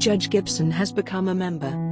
Judge Gibson has become a member.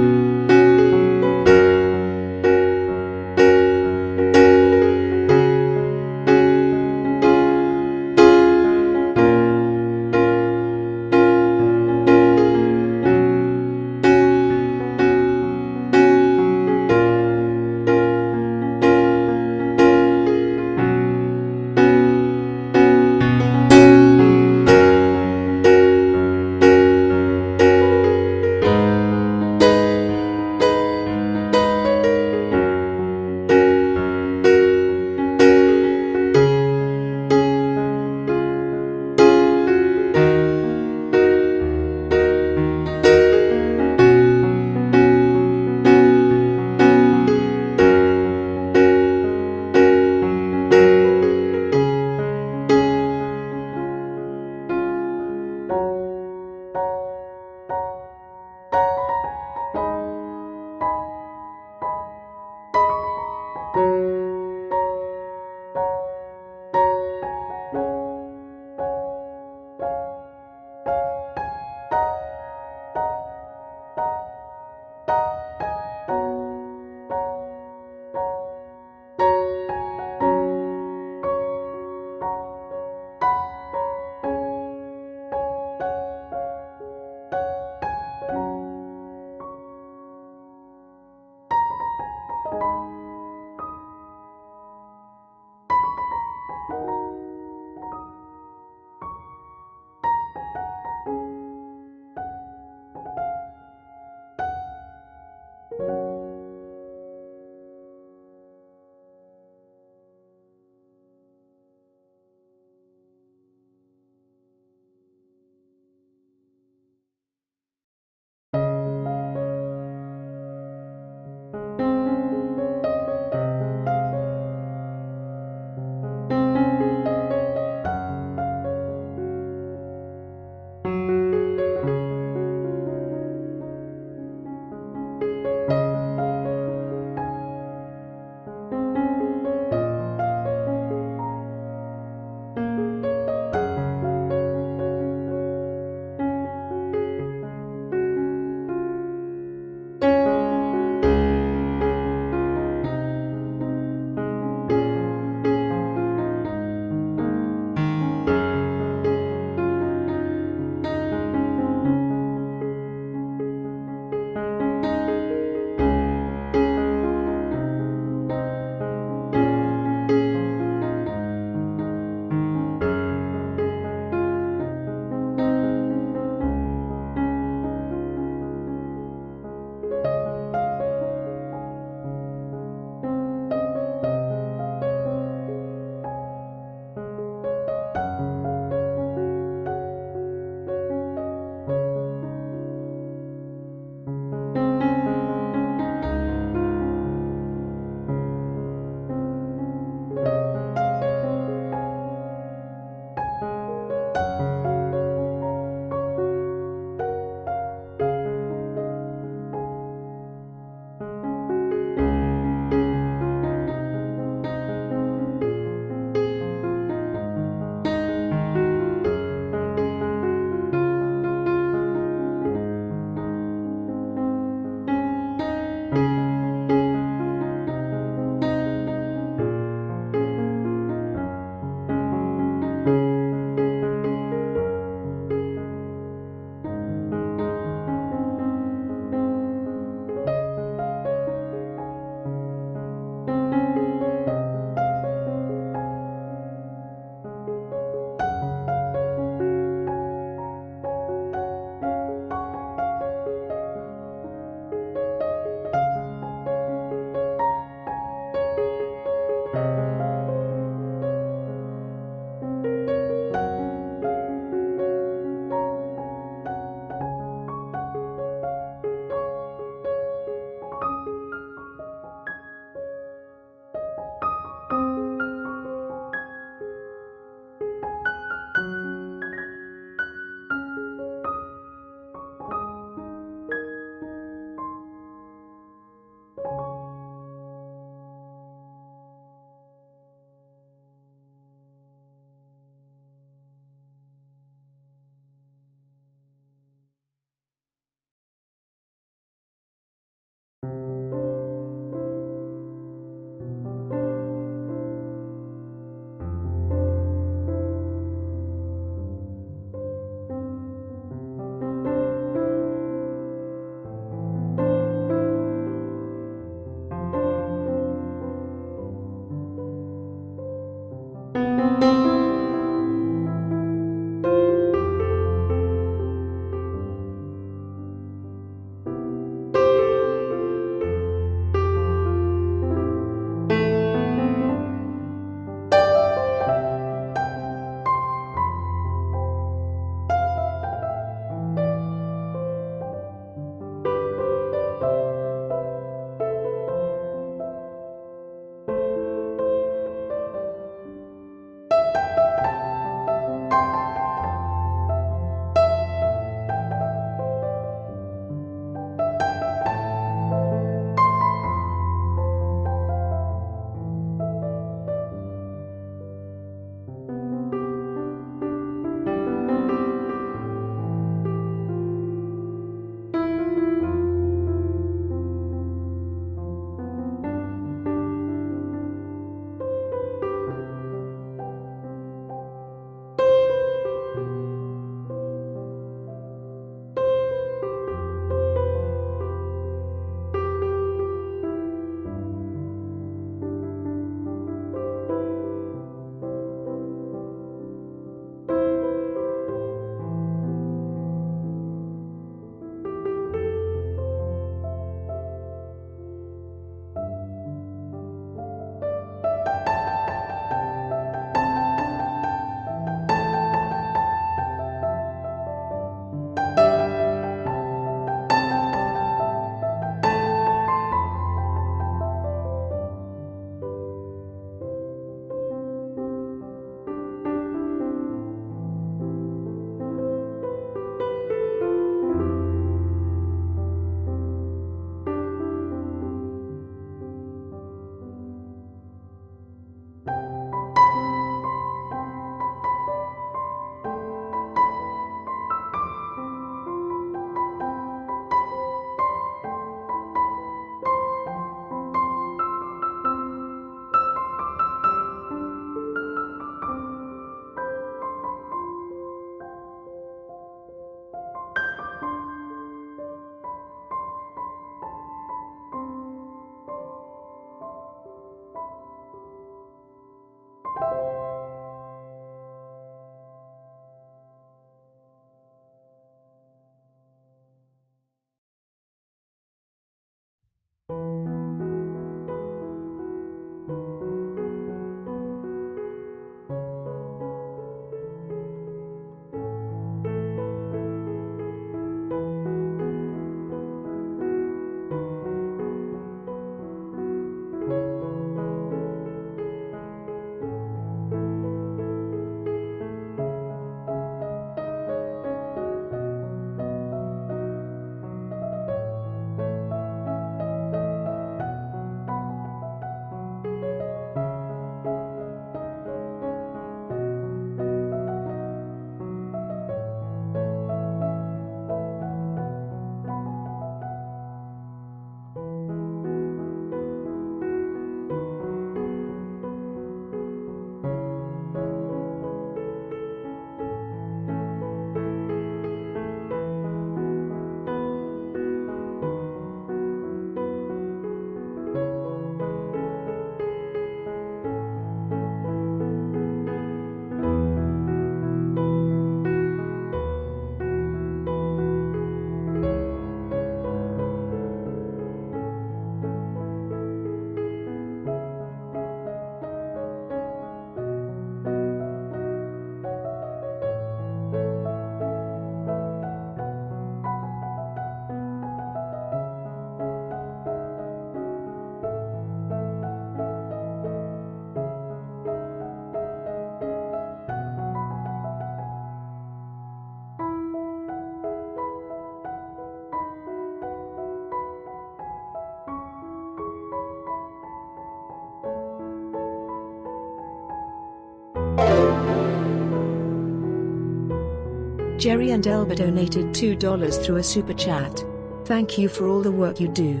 Jerry and Elba donated $2 through a super chat. Thank you for all the work you do.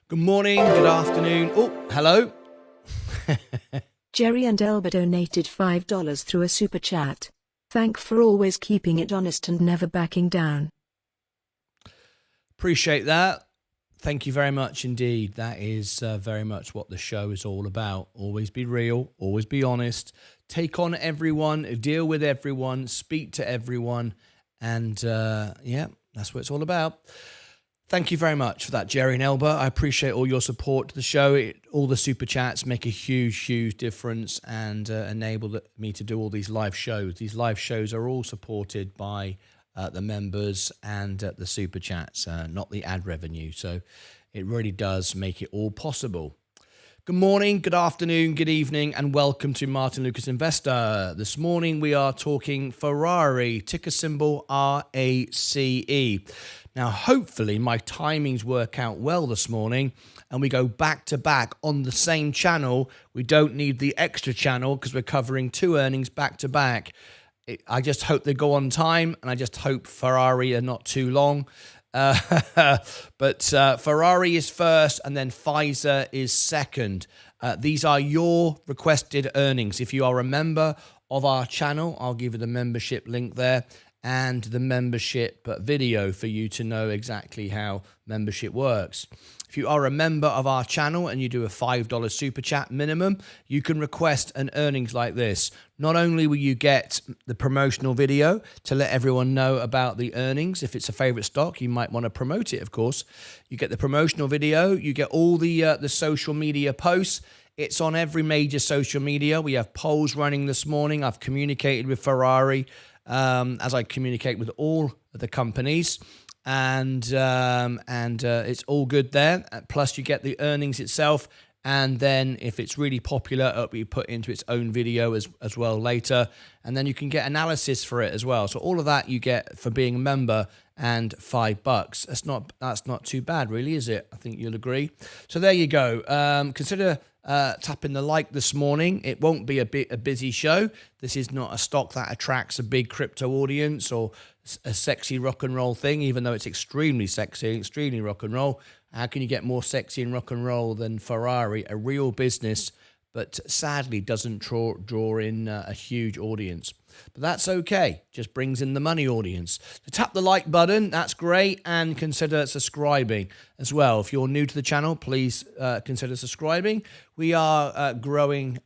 Good morning, good afternoon. Oh, hello. Jerry and Elba donated $5 through a super chat. Thank for always keeping it honest and never backing down. Appreciate that. Thank you very much indeed. That is very much what the show is all about. Always be real, always be honest, take on everyone, deal with everyone, speak to everyone, and yeah, that's what it's all about. Thank you very much for that, Jerry and Elba. I appreciate all your support to the show. All the super chats make a huge, huge difference and enable me to do all these live shows. These live shows are all supported by the members and the super chats, not the ad revenue. So it really does make it all possible. Good morning, good afternoon, good evening, and welcome to Martyn Lucas Investor. This morning we are talking Ferrari, ticker symbol RACE. Now, hopefully my timings work out well this morning and we go back to back on the same channel. We don't need the extra channel because we're covering two earnings back to back. I just hope they go on time, and I just hope Ferrari are not too long. But Ferrari is first, and then Pfizer is second. These are your requested earnings. If you are a member of our channel, I'll give you the membership link there and the membership video for you to know exactly how membership works. If you are a member of our channel and you do a $5 super chat minimum, you can request an earnings like this. Not only will you get the promotional video to let everyone know about the earnings, if it's a favorite stock, you might want to promote it, of course. You get the promotional video, you get all the social media posts. It's on every major social media. We have polls running this morning. I've communicated with Ferrari as I communicate with all of the companies. And it's all good there. Plus, you get the earnings itself, and then if it's really popular, it'll be put into its own video as well later, and then you can get analysis for it as well. So all of that you get for being a member, and $5. That's not too bad, really, is it? I think you'll agree. So there you go. Consider tapping the like this morning. It won't be a busy show. This is not a stock that attracts a big crypto audience or a sexy rock and roll thing, even though it's extremely sexy, extremely rock and roll. How can you get more sexy and rock and roll than Ferrari, a real business, but sadly doesn't draw in a huge audience. But that's okay, just brings in the money audience. So tap the like button, that's great, and consider subscribing as well. If you're new to the channel, please consider subscribing. We are growing,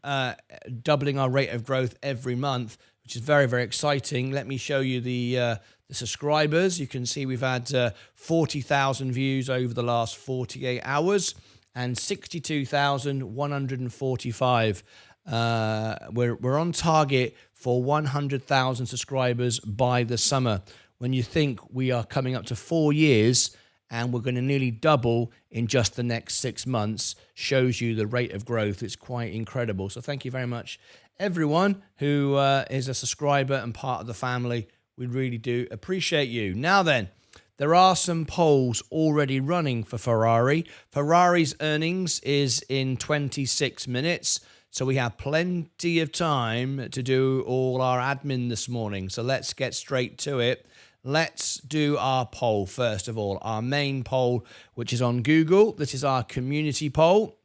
doubling our rate of growth every month, which is very, very exciting. Let me show you the subscribers. You can see we've had 40,000 views over the last 48 hours and 62,145. We're on target for 100,000 subscribers by the summer. When you think we are coming up to 4 years and we're going to nearly double in just the next 6 months, shows you the rate of growth. It's quite incredible. So thank you very much, everyone who is a subscriber and part of the family. We really do appreciate you. Now then, there are some polls already running for Ferrari. Ferrari's earnings is in 26 minutes. So we have plenty of time to do all our admin this morning. So let's get straight to it. Let's do our poll first of all. Our main poll, which is on Google. This is our community poll.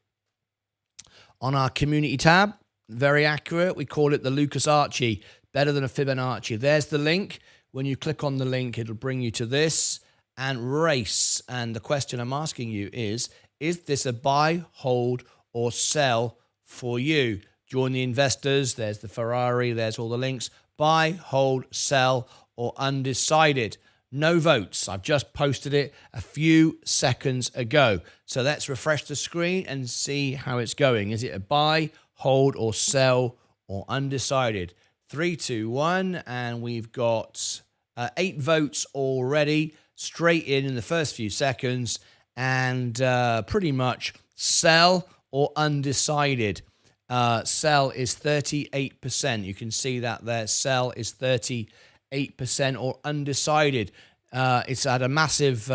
On our community tab, very accurate. We call it the Lucas Archie, better than a Fibonacci. There's the link. When you click on the link, it'll bring you to this and race. And the question I'm asking you is this a buy, hold, or sell for you? Join the investors. There's the Ferrari. There's all the links. Buy, hold, sell, or undecided. No votes. I've just posted it a few seconds ago. So let's refresh the screen and see how it's going. Is it a buy, hold, or sell, or undecided? 3, 2, 1. And we've got 8 votes already straight in the first few seconds. And pretty much sell or undecided. Sell is 38%. You can see that there. Sell is 38% or undecided. It's had a massive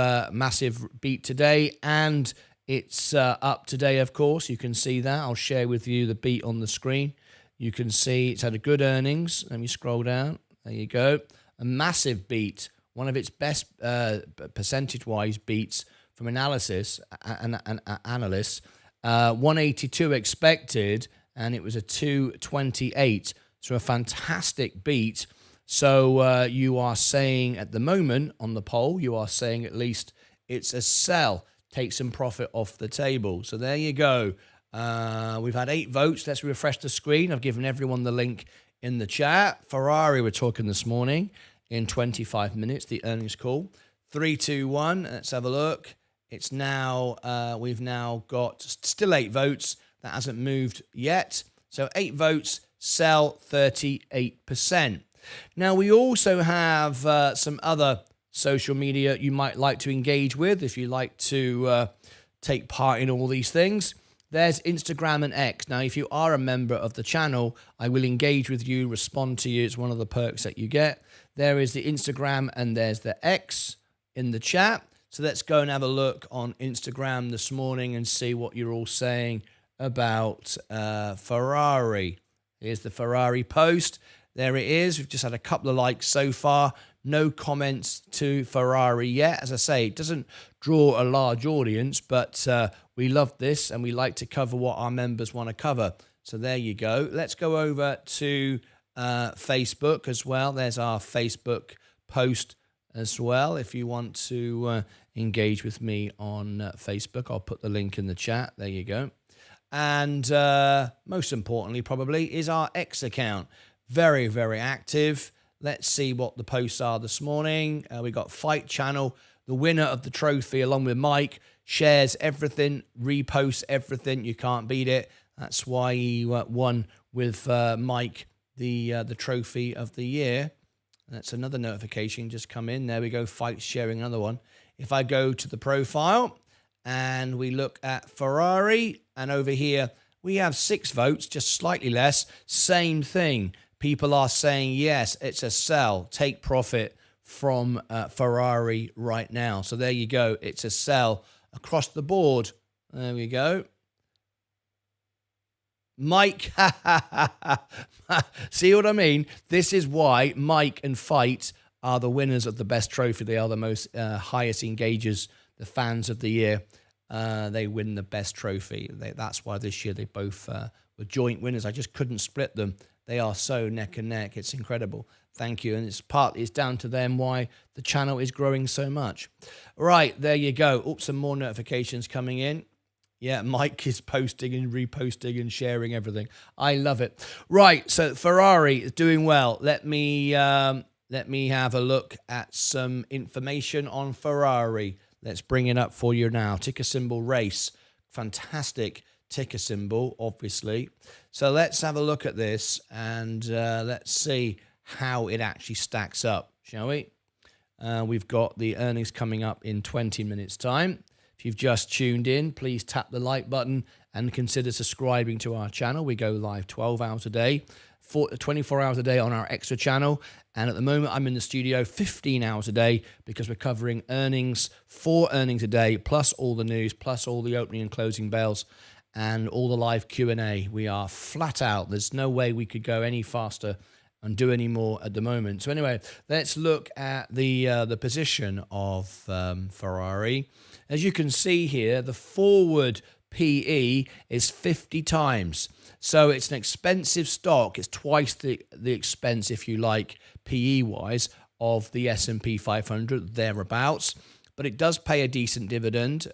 beat today, and it's up today, of course. You can see that. I'll share with you the beat on the screen. You can see it's had a good earnings. Let me scroll down. There you go. A massive beat. One of its best percentage-wise beats from analysis and analysts. 182 expected, and it was a 228. So a fantastic beat. So you are saying at the moment on the poll, you are saying at least it's a sell. Take some profit off the table. So there you go. We've had 8 votes. Let's refresh the screen. I've given everyone the link in the chat. Ferrari, we're talking this morning in 25 minutes, the earnings call. 3, 2, 1. Let's have a look. It's now, we've now got still 8 votes. That hasn't moved yet. So 8 votes, sell 38%. Now, we also have some other social media you might like to engage with if you like to take part in all these things. There's Instagram and X. Now, if you are a member of the channel, I will engage with you, respond to you. It's one of the perks that you get. There is the Instagram and there's the X in the chat. So let's go and have a look on Instagram this morning and see what you're all saying about Ferrari. Here's the Ferrari post. There it is. We've just had a couple of likes so far. No comments to Ferrari yet. As I say, it doesn't draw a large audience, but we love this and we like to cover what our members want to cover. So there you go. Let's go over to Facebook as well. There's our Facebook post as well. If you want to engage with me on Facebook, I'll put the link in the chat. There you go. And most importantly, probably, is our X account. Very, very active. Let's see what the posts are this morning. We got Fight Channel, the winner of the trophy, along with Mike, shares everything, reposts everything. You can't beat it. That's why he won with Mike the trophy of the year. That's another notification just come in. There we go. Fight sharing another one. If I go to the profile and we look at Ferrari, and over here we have 6 votes, just slightly less. Same thing. People are saying, yes, it's a sell. Take profit from Ferrari right now. So there you go. It's a sell across the board. There we go. Mike, see what I mean? This is why Mike and Fight are the winners of the best trophy. They are the most highest engagers, the fans of the year. They win the best trophy. That's why this year they both were joint winners. I just couldn't split them. They are so neck and neck. It's incredible. Thank you. And it's down to them why the channel is growing so much. Right, there you go. Oops, some more notifications coming in. Yeah, Mike is posting and reposting and sharing everything. I love it. Right, so Ferrari is doing well. Let me have a look at some information on Ferrari. Let's bring it up for you now. Ticker symbol race. Fantastic ticker symbol, obviously. So let's have a look at this and let's see how it actually stacks up, shall we? We've got the earnings coming up in 20 minutes' time. If you've just tuned in, please tap the like button and consider subscribing to our channel. We go live 12 hours a day, 24 hours a day on our extra channel. And at the moment, I'm in the studio 15 hours a day because we're covering earnings, 4 earnings a day, plus all the news, plus all the opening and closing bells, and all the live Q&A. We are flat out. There's no way we could go any faster and do any more at the moment. So anyway, let's look at the position of Ferrari. As you can see here, the forward PE is 50 times. So it's an expensive stock. It's twice the expense, if you like, PE-wise, of the S&P 500, thereabouts. But it does pay a decent dividend.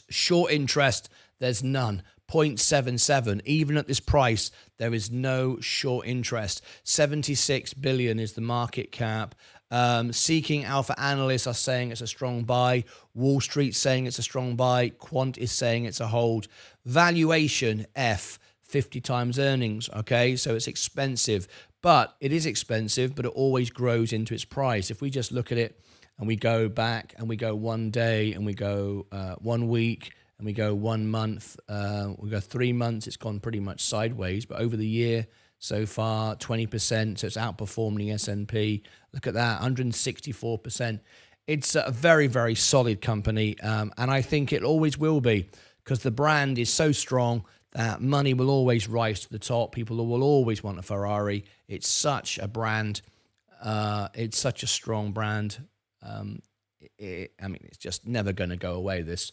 Short interest, there's none. 0.77. Even at this price, there is no short interest. 76 billion is the market cap. Seeking Alpha analysts are saying it's a strong buy. Wall Street saying it's a strong buy. Quant is saying it's a hold. Valuation F, 50 times earnings. Okay, so it's expensive, but it is expensive, but it always grows into its price. If we just look at it and we go back and we go 1 day and we go 1 week and we go 1 month, we go 3 months, it's gone pretty much sideways. But over the year so far, 20%, so it's outperforming the S&P. Look at that, 164%. It's a very, very solid company, and I think it always will be because the brand is so strong that money will always rise to the top. People will always want a Ferrari. It's such a brand. It's such a strong brand. it's just never going to go away, this,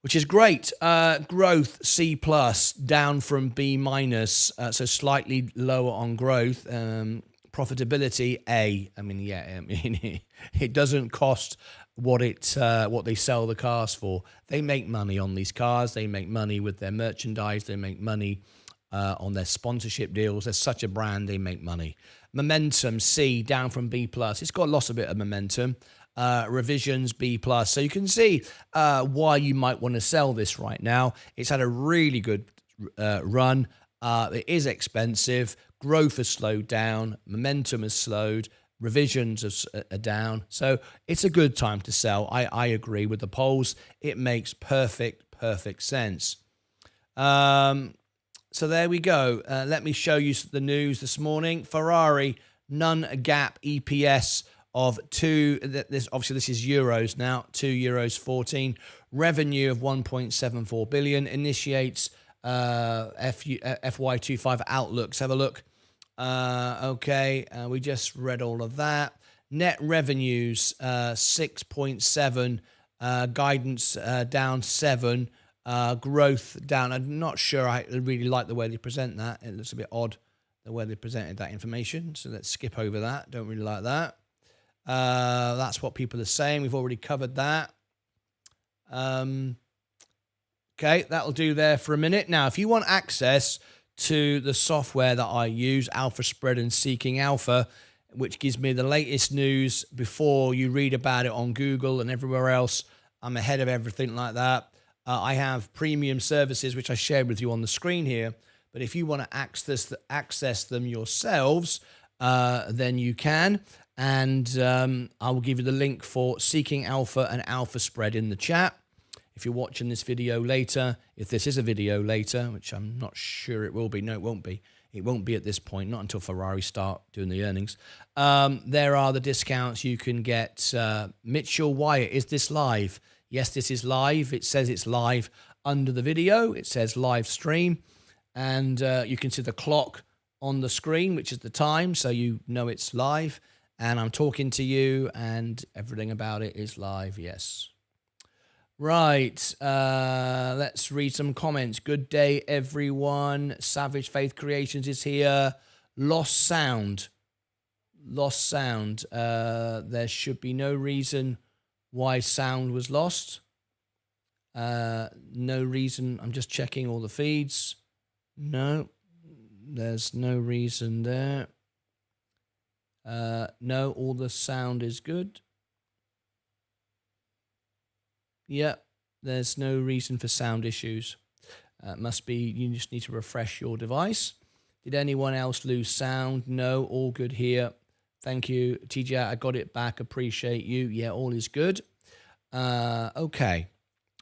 which is great. Growth, C+, down from B-, so slightly lower on growth. Profitability, A. It doesn't cost what they sell the cars for. They make money on these cars. They make money with their merchandise. They make money on their sponsorship deals. They're such a brand, they make money. Momentum, C, down from B+. It's got lots of bit of momentum. Revisions, B+. So you can see why you might want to sell this right now. It's had a really good run. It is expensive. Growth has slowed down. Momentum has slowed. Revisions are down. So it's a good time to sell. I agree with the polls. It makes perfect sense. So there we go. Let me show you the news this morning. Ferrari, non-GAAP EPS of 2. Obviously, this is euros now. €2.14. Revenue of 1.74 billion. Initiates FY25 outlooks. Have a look. Okay, we just read all of that. Net revenues 6.7. Guidance down 7. Growth down. I'm not sure I really like the way they present that. It looks a bit odd the way they presented that information. So let's skip over that. Don't really like that. That's what people are saying. We've already covered that. Okay, that'll do there for a minute. Now, if you want access to the software that I use, Alpha Spread and Seeking Alpha, which gives me the latest news before you read about it on Google and everywhere else, I'm ahead of everything like that. I have premium services, which I shared with you on the screen here. But if you want to access them yourselves, then you can. And I will give you the link for Seeking Alpha and Alpha Spread in the chat. If you're watching this video later, if this is a video later, which I'm not sure it will be. No, it won't be. It won't be at this point, not until Ferrari start doing the earnings. There are the discounts you can get. Mitchell Wyatt, is this live? Yes, this is live. It says it's live under the video. It says live stream. And you can see the clock on the screen, which is the time, so you know it's live. And I'm talking to you, and everything about it is live, yes. Right, let's read some comments. Good day, everyone. Savage Faith Creations is here. Lost sound. There should be no reason why sound was lost. No reason. I'm just checking all the feeds. No, there's no reason there. No, all the sound is good. Yeah, there's no reason for sound issues. Must be, you just need to refresh your device. Did anyone else lose sound? No, all good here. Thank you. TJ, I got it back. Appreciate you. Yeah, all is good. Okay,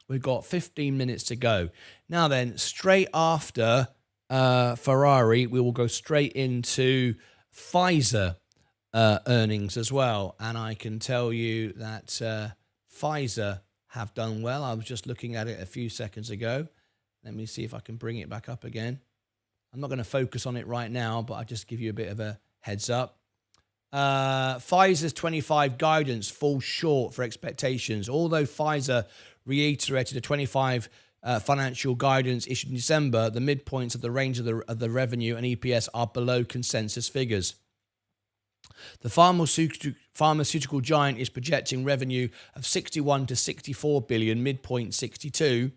we've got 15 minutes to go. Now then, straight after Ferrari, we will go straight into Pfizer earnings as well. And I can tell you that Pfizer have done well. I was just looking at it a few seconds ago. Let me see if I can bring it back up again. I'm not going to focus on it right now, but I'll just give you a bit of a heads up. Pfizer's 25 guidance falls short for expectations. Although Pfizer reiterated a 25 financial guidance issued in December, the midpoints of the range of the revenue and EPS are below consensus figures. The pharmaceutical giant is projecting revenue of 61 to 64 billion, midpoint 62.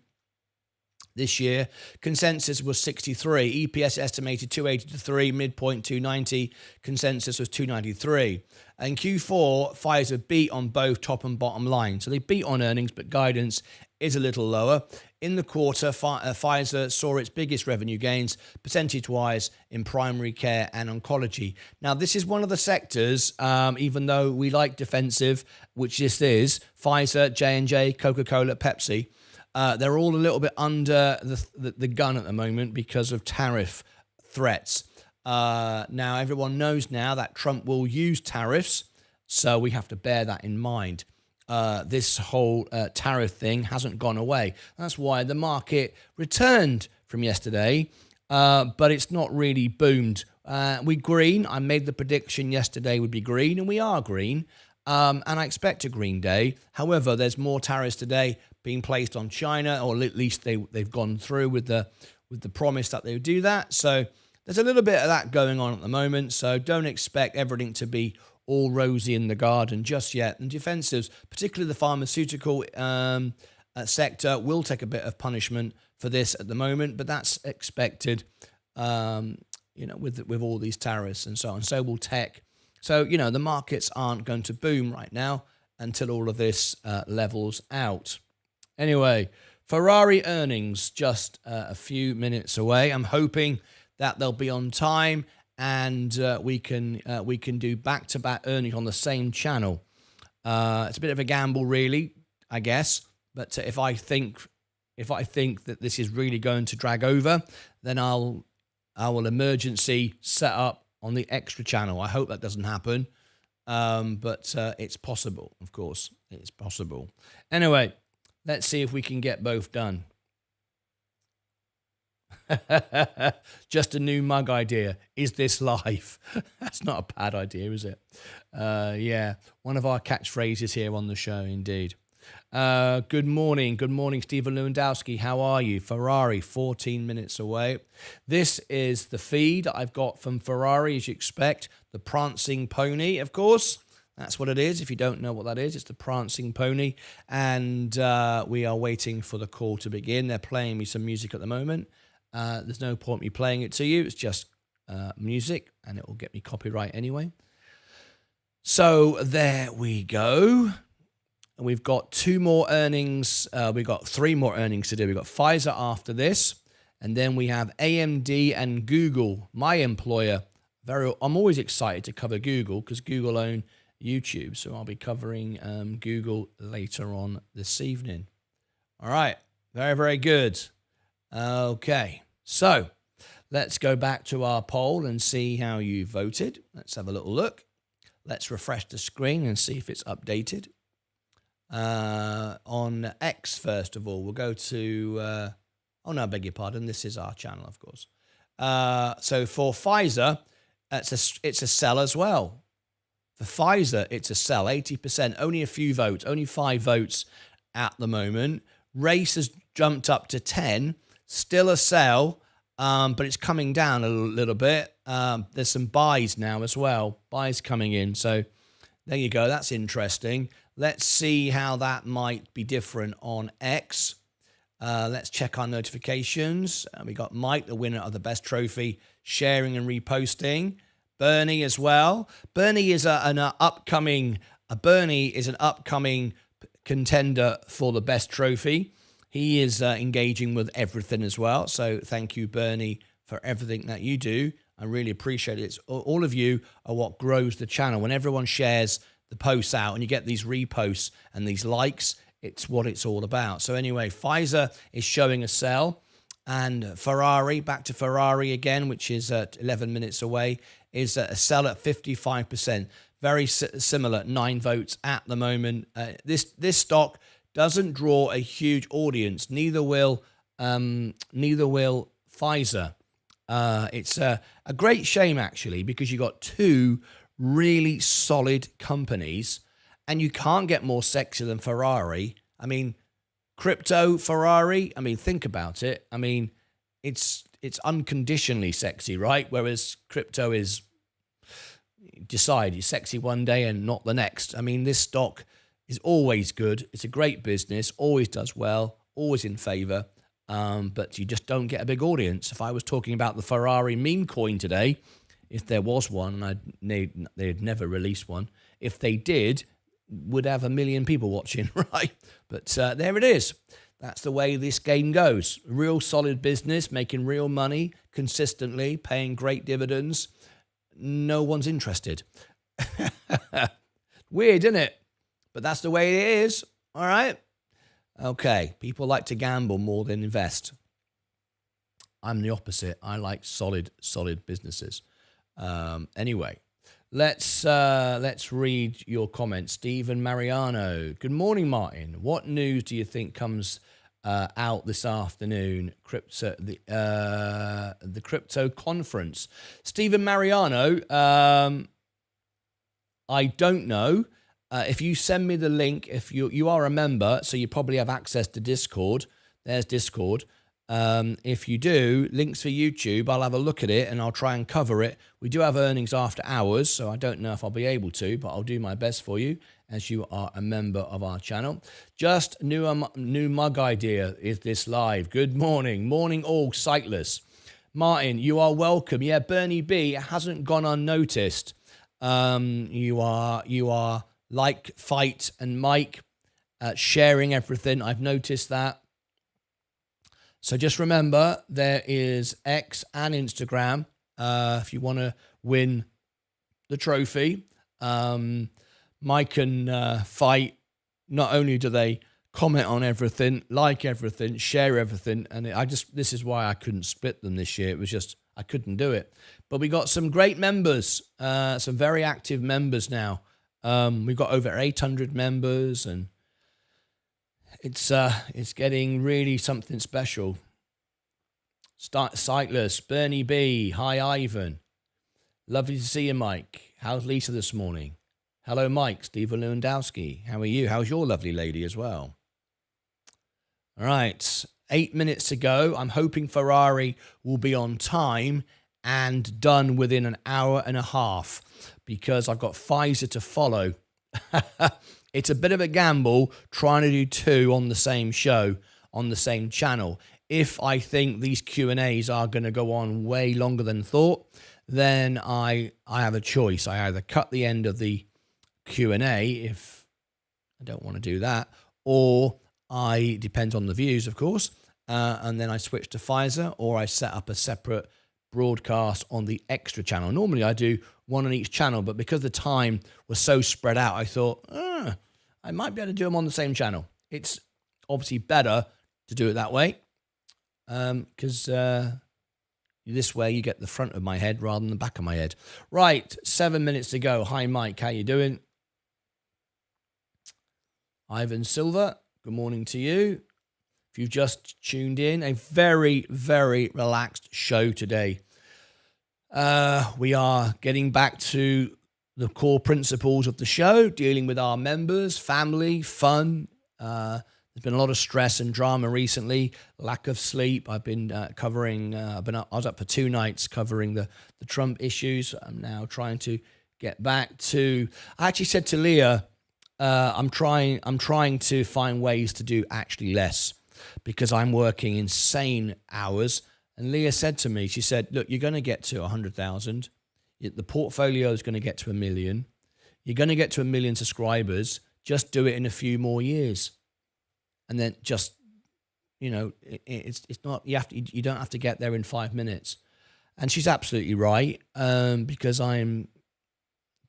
This year, consensus was 63. EPS estimated 280 to 3, midpoint 290. Consensus was 293. And Q4, Pfizer beat on both top and bottom line. So they beat on earnings, but guidance is a little lower. In the quarter, Pfizer saw its biggest revenue gains, percentage-wise, in primary care and oncology. Now, this is one of the sectors, even though we like defensive, which this is, Pfizer, J&J, Coca-Cola, Pepsi, they're all a little bit under the gun at the moment because of tariff threats. Now, everyone knows now that Trump will use tariffs, so we have to bear that in mind. This whole tariff thing hasn't gone away. That's why the market returned from yesterday, but it's not really boomed. We're green. I made the prediction yesterday would be green, and we are green. And I expect a green day. However, there's more tariffs today being placed on China, or at least they've gone through with the promise that they would do that. So there's a little bit of that going on at the moment. So don't expect everything to be all rosy in the garden just yet. And defensives, particularly the pharmaceutical sector, will take a bit of punishment for this at the moment, but that's expected, with all these tariffs and so on. So will tech. So, the markets aren't going to boom right now until all of this levels out. Anyway, Ferrari earnings just a few minutes away. I'm hoping that they'll be on time and we can do back-to-back earnings on the same channel. It's a bit of a gamble, really, I guess. But if I think that this is really going to drag over, then I will emergency set up on the extra channel. I hope that doesn't happen, but it's possible, of course. It's possible. Anyway, let's see if we can get both done. Just a new mug idea. Is this live? That's not a bad idea, is it? Yeah, one of our catchphrases here on the show, indeed. Good morning, Stephen Lewandowski. How are you? Ferrari, 14 minutes away. This is the feed I've got from Ferrari, as you expect. The prancing pony, of course. That's what it is. If you don't know what that is, it's the prancing pony. And we are waiting for the call to begin. They're playing me some music at the moment. There's no point me playing it to you. It's just music, and it will get me copyright anyway. So there we go. We've got 2 more earnings. We've got 3 more earnings to do. We've got Pfizer after this. And then we have AMD and Google, my employer. I'm always excited to cover Google because Google own YouTube. So I'll be covering Google later on this evening. All right. Very, very good. Okay. So let's go back to our poll and see how you voted. Let's have a little look. Let's refresh the screen and see if it's updated. On X, first of all, we'll go to, I beg your pardon, this is our channel, of course. So for Pfizer, it's a sell as well. For Pfizer, it's a sell, 80%, only a few votes, only 5 votes at the moment. Race has jumped up to 10, still a sell, but it's coming down a little bit. There's some buys now as well, buys coming in. So there you go, that's interesting. Let's see how that might be different on X. Let's check our notifications. We got Mike, the winner of the best trophy, sharing and reposting. Bernie as well. Bernie is an upcoming contender for the best trophy. He is engaging with everything as well. So thank you, Bernie, for everything that you do. I really appreciate it. All of you are what grows the channel. When everyone shares the posts out and you get these reposts and these likes, it's what it's all about. So anyway, Pfizer is showing a sell, and Ferrari, back to Ferrari again, which is 11 minutes away, is a sell at 55%. Very similar, 9 votes at the moment. This stock doesn't draw a huge audience. Neither will Pfizer. It's a great shame, actually, because you got 2 really solid companies, and you can't get more sexy than Ferrari. I mean, crypto Ferrari, think about it. It's unconditionally sexy, right? Whereas crypto is, decide you're sexy one day and not the next. This stock is always good. It's a great business, always does well, always in favor, but you just don't get a big audience. If I was talking about the Ferrari meme coin today, if there was one, and they'd never release one, if they did, would have 1 million people watching, right? But there it is. That's the way this game goes. Real solid business, making real money consistently, paying great dividends. No one's interested. Weird, isn't it? But that's the way it is. All right? Okay. People like to gamble more than invest. I'm the opposite. I like solid businesses. Anyway, let's read your comments. Stephen Mariano. Good morning, Martin. What news do you think comes out this afternoon? The crypto conference. Stephen Mariano. I don't know. if you send me the link, if you are a member, so you probably have access to Discord. There's Discord. If you do, links for YouTube, I'll have a look at it and I'll try and cover it. We do have earnings after hours, so I don't know if I'll be able to, but I'll do my best for you as you are a member of our channel. Just new mug idea is this live. Good morning. Morning all sightless. Martin, you are welcome. Yeah, Bernie B, it hasn't gone unnoticed. You are like Fight and Mike sharing everything. I've noticed that. So just remember, there is X and Instagram if you want to win the trophy. Mike and Fight, not only do they comment on everything, like everything, share everything, and this is why I couldn't split them this year. It was just, I couldn't do it. But we got some great members, some very active members now. We've got over 800 members, and it's getting really something special. Sightless, Bernie B, hi Ivan. Lovely to see you, Mike. How's Lisa this morning? Hello, Mike, Steve Lewandowski. How are you? How's your lovely lady as well? All right, 8 minutes to go. I'm hoping Ferrari will be on time and done within an hour and a half because I've got Pfizer to follow. It's a bit of a gamble trying to do two on the same show, on the same channel. If I think these Q&As are going to go on way longer than thought, then I have a choice. I either cut the end of the Q&A if I don't want to do that, or depends on the views, of course, and then I switch to Pfizer, or I set up a separate broadcast on the extra channel. Normally I do one on each channel, but because the time was so spread out, I thought, I might be able to do them on the same channel. It's obviously better to do it that way, because this way you get the front of my head rather than the back of my head. Right, 7 minutes to go. Hi, Mike. How you doing? Ivan Silver, good morning to you. If you've just tuned in, a very, very relaxed show today. We are getting back to the core principles of the show, dealing with our members, family, fun. There's been a lot of stress and drama recently, lack of sleep. I've been covering, I was up for 2 nights covering the Trump issues. I'm now trying to get back to, I actually said to Leah, I'm trying to find ways to do actually less because I'm working insane hours. And Leah said to me, she said, look, you're going to get to 100,000. The portfolio is going to get to 1 million. You're going to get to 1 million subscribers. Just do it in a few more years. And then just, it's not, you don't have to get there in 5 minutes. And she's absolutely right, because I'm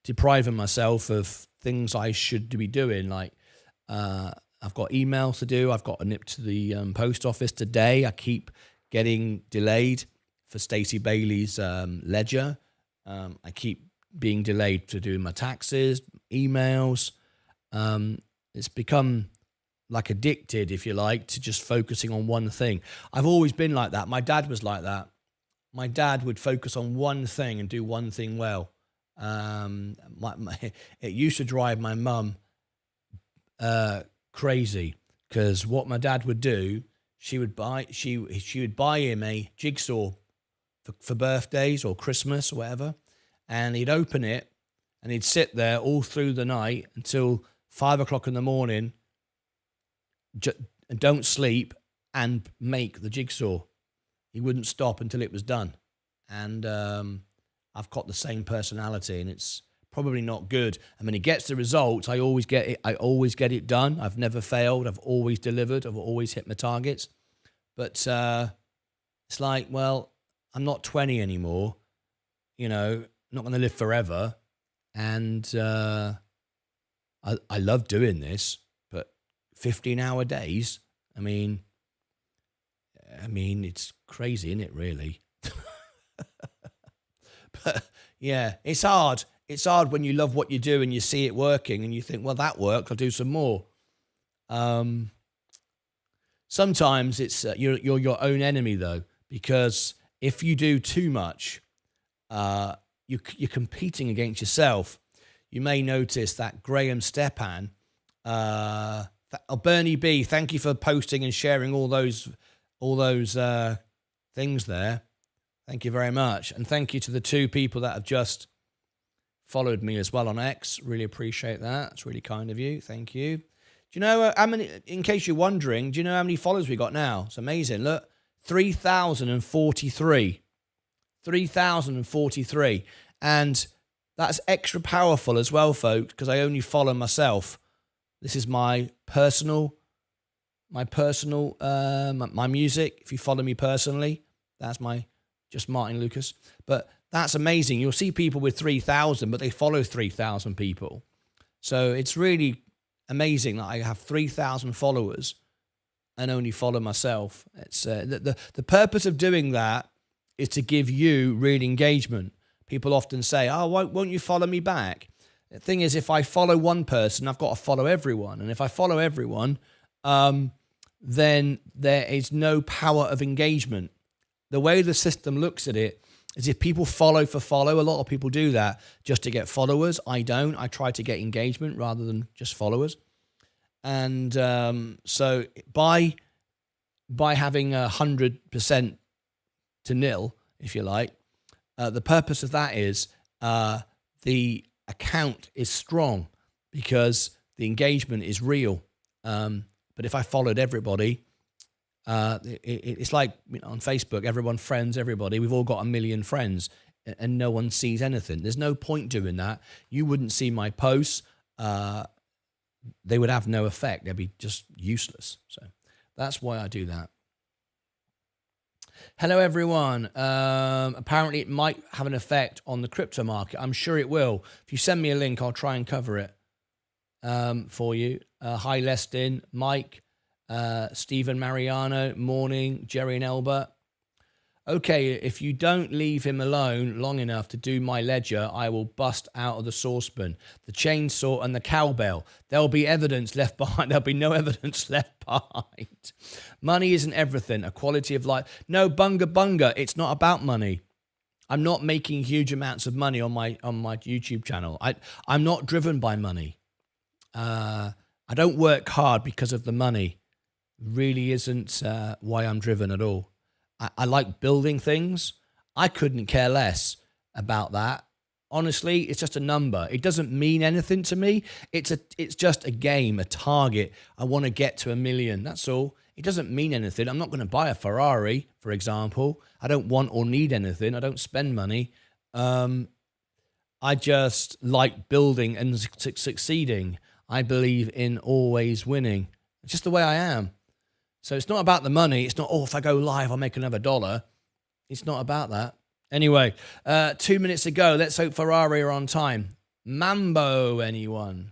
depriving myself of things I should be doing. Like, I've got emails to do. I've got a nip to the post office today. I keep getting delayed for Stacey Bailey's ledger. I keep being delayed to doing my taxes, emails. It's become like addicted, if you like, to just focusing on one thing. I've always been like that. My dad was like that. My dad would focus on one thing and do one thing well. It used to drive my mum crazy, because what my dad would do, she would buy him a jigsaw for birthdays or Christmas or whatever, and he'd open it and he'd sit there all through the night until 5 o'clock in the morning, don't sleep, and make the jigsaw. He wouldn't stop until it was done. And I've got the same personality, and it's probably not good. I mean, it gets the results. I always get it. I always get it done. I've never failed. I've always delivered. I've always hit my targets. But it's like, well, I'm not 20 anymore. I'm not going to live forever. And I love doing this, but 15-hour days. I mean, it's crazy, isn't it, really? But yeah, it's hard. It's hard when you love what you do and you see it working and you think, well, that worked, I'll do some more. Sometimes it's you're your own enemy, though, because if you do too much, you're competing against yourself. you may notice that Graham Stepan, Bernie B, thank you for posting and sharing all those things there. Thank you very much. And thank you to the 2 people that have just followed me as well on X. Really appreciate that. It's really kind of you. Thank you. Do you know how many, in case you're wondering, do you know how many followers we got now? It's amazing. Look, 3,043. 3,043. And that's extra powerful as well, folks, because I only follow myself. This is my music. If you follow me personally, that's just Martyn Lucas. But that's amazing. You'll see people with 3,000, but they follow 3,000 people. So it's really amazing that I have 3,000 followers and only follow myself. It's the purpose of doing that is to give you real engagement. People often say, "Oh, won't you follow me back?" The thing is, if I follow one person, I've got to follow everyone. And if I follow everyone, then there is no power of engagement. The way the system looks at it is if people follow for follow, a lot of people do that just to get followers. I don't. I try to get engagement rather than just followers. And so by having 100% to nil, if you like, the purpose of that is the account is strong because the engagement is real. But if I followed everybody, it's like, on Facebook, everyone friends everybody. We've all got 1 million friends and no one sees anything. There's no point doing that. You wouldn't see my posts. They would have no effect. They'd be just useless. So that's why I do that. Hello, everyone. Apparently, it might have an effect on the crypto market. I'm sure it will. If you send me a link, I'll try and cover it for you. Hi, Lestin, Mike, Stephen Mariano, morning, Jerry and Elba. Okay, if you don't leave him alone long enough to do my ledger, I will bust out of the saucepan, the chainsaw and the cowbell. There'll be evidence left behind. There'll be no evidence left behind. Money isn't everything. A quality of life. No, bunga. It's not about money. I'm not making huge amounts of money on my YouTube channel. I'm not driven by money. I don't work hard because of the money. Really isn't why I'm driven at all. I like building things. I couldn't care less about that. Honestly, it's just a number. It doesn't mean anything to me. It's just a game, a target. I want to get to 1 million. That's all. It doesn't mean anything. I'm not going to buy a Ferrari, for example. I don't want or need anything. I don't spend money. I just like building and succeeding. I believe in always winning. It's just the way I am. So it's not about the money. It's not, oh, if I go live, I'll make another $1. It's not about that. Anyway, 2 minutes to go. Let's hope Ferrari are on time. Mambo, anyone?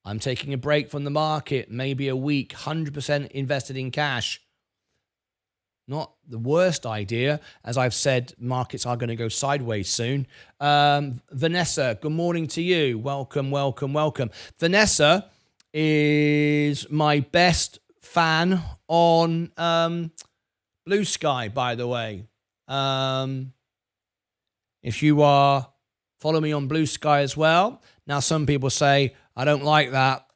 I'm taking a break from the market, maybe a week, 100% invested in cash. Not the worst idea. As I've said, markets are going to go sideways soon. Vanessa, good morning to you. Welcome. Vanessa is my best fan on Blue Sky, by the way. If you follow me on Blue Sky as well. Now, some people say, I don't like that.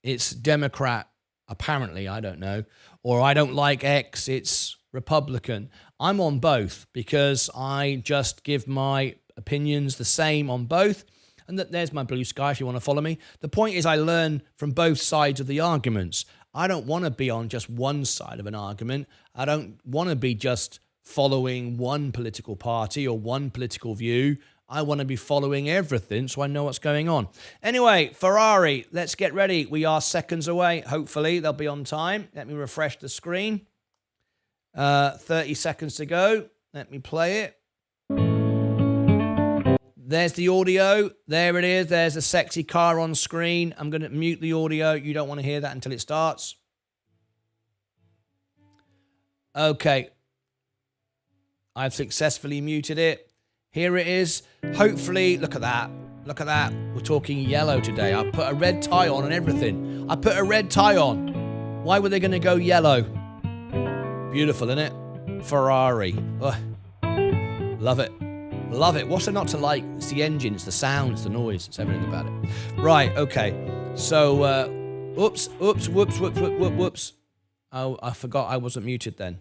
It's Democrat, apparently, I don't know. Or I don't like X, it's Republican. I'm on both because I just give my opinions the same on both. And there's my Blue Sky if you want to follow me. The point is I learn from both sides of the arguments. I don't want to be on just one side of an argument. I don't want to be just following one political party or one political view. I want to be following everything so I know what's going on. Anyway, Ferrari, let's get ready. We are seconds away. Hopefully, they'll be on time. Let me refresh the screen. 30 seconds to go. Let me play it. There's the audio. There it is. There's a sexy car on screen. I'm going to mute the audio. You don't want to hear that until it starts. Okay. I've successfully muted it. Here it is. Hopefully, look at that. Look at that. We're talking yellow today. I put a red tie on and everything. I put a red tie on. Why were they going to go yellow? Beautiful, isn't it? Ferrari. Ugh. Love it. Love it. What's there not to like? It's the engine, it's the sound, it's the noise, it's everything about it. Right, okay. So, whoops. Oh, I forgot I wasn't muted then.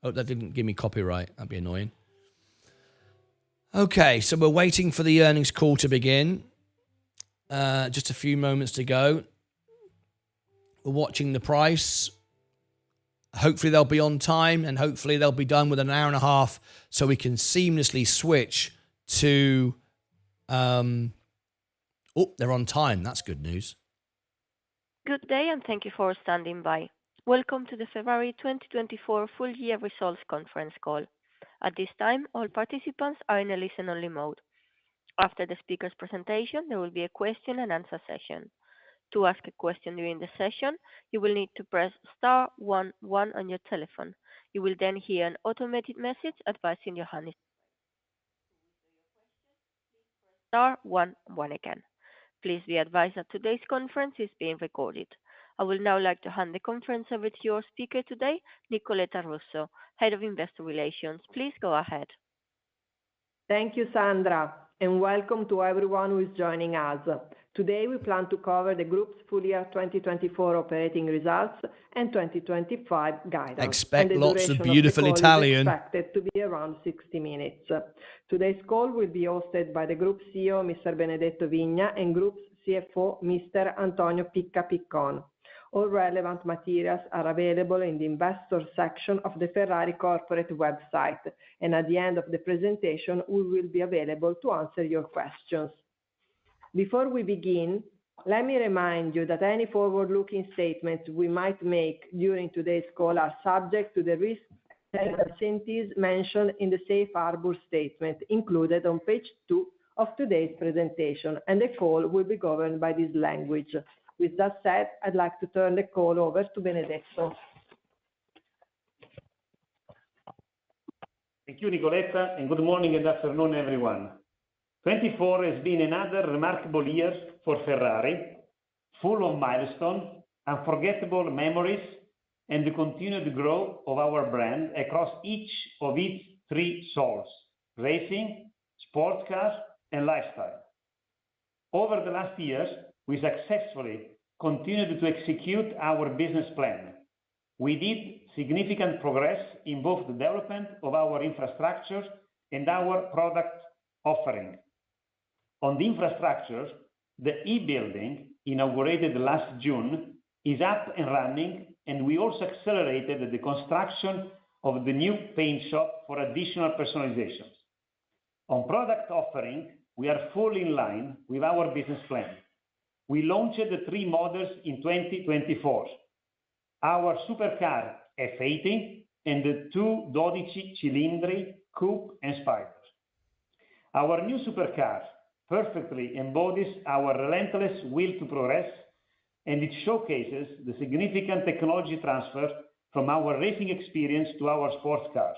Oh, that didn't give me copyright. That'd be annoying. Okay, so we're waiting for the earnings call to begin. Just a few moments to go. We're watching the price. Hopefully they'll be on time, and hopefully they'll be done with an hour and a half so we can seamlessly switch to... Oh, they're on time. That's good news. Good day, and thank you for standing by. Welcome to the Ferrari 2024 full year results conference call. At this time, all participants are in a listen-only mode. After the speaker's presentation, there will be a question and answer session. To ask a question during the session, you will need to press star 11 on your telephone. You will then hear an automated message advising your hand is star 11 again. Please be advised that today's conference is being recorded. I would now like to hand the conference over to your speaker today, Nicoletta Russo, Head of Investor Relations. Please go ahead. Thank you, Sandra, and welcome to everyone who is joining us. Today, we plan to cover the group's full year 2024 operating results and 2025 guidance. Expect lots of beautiful Italian. Is expected to be around 60 minutes. Today's call will be hosted by the Group CEO, Mr. Benedetto Vigna, and Group's CFO, Mr. Antonio Picca Piccon. All relevant materials are available in the investor section of the Ferrari corporate website, and at the end of the presentation, we will be available to answer your questions. Before we begin, let me remind you that any forward-looking statements we might make during today's call are subject to the risks and uncertainties mentioned in the Safe Harbor statement included on page 2 of today's presentation, and the call will be governed by this language. With that said, I'd like to turn the call over to Benedetto. Thank you, Nicoletta, and good morning and afternoon, everyone. 24 has been another remarkable year for Ferrari, full of milestones, unforgettable memories, and the continued growth of our brand across each of its three souls: racing, sports cars, and lifestyle. Over the last years, we successfully continued to execute our business plan. We did significant progress in both the development of our infrastructure and our product offering. On the infrastructure, the e-building, inaugurated last June, is up and running, and we also accelerated the construction of the new paint shop for additional personalizations. On product offering, we are fully in line with our business plan. We launched the three models in 2024, our supercar F80 and the two 12 cilindri Coupe and Spider. Our new supercar perfectly embodies our relentless will to progress, and it showcases the significant technology transfer from our racing experience to our sports cars.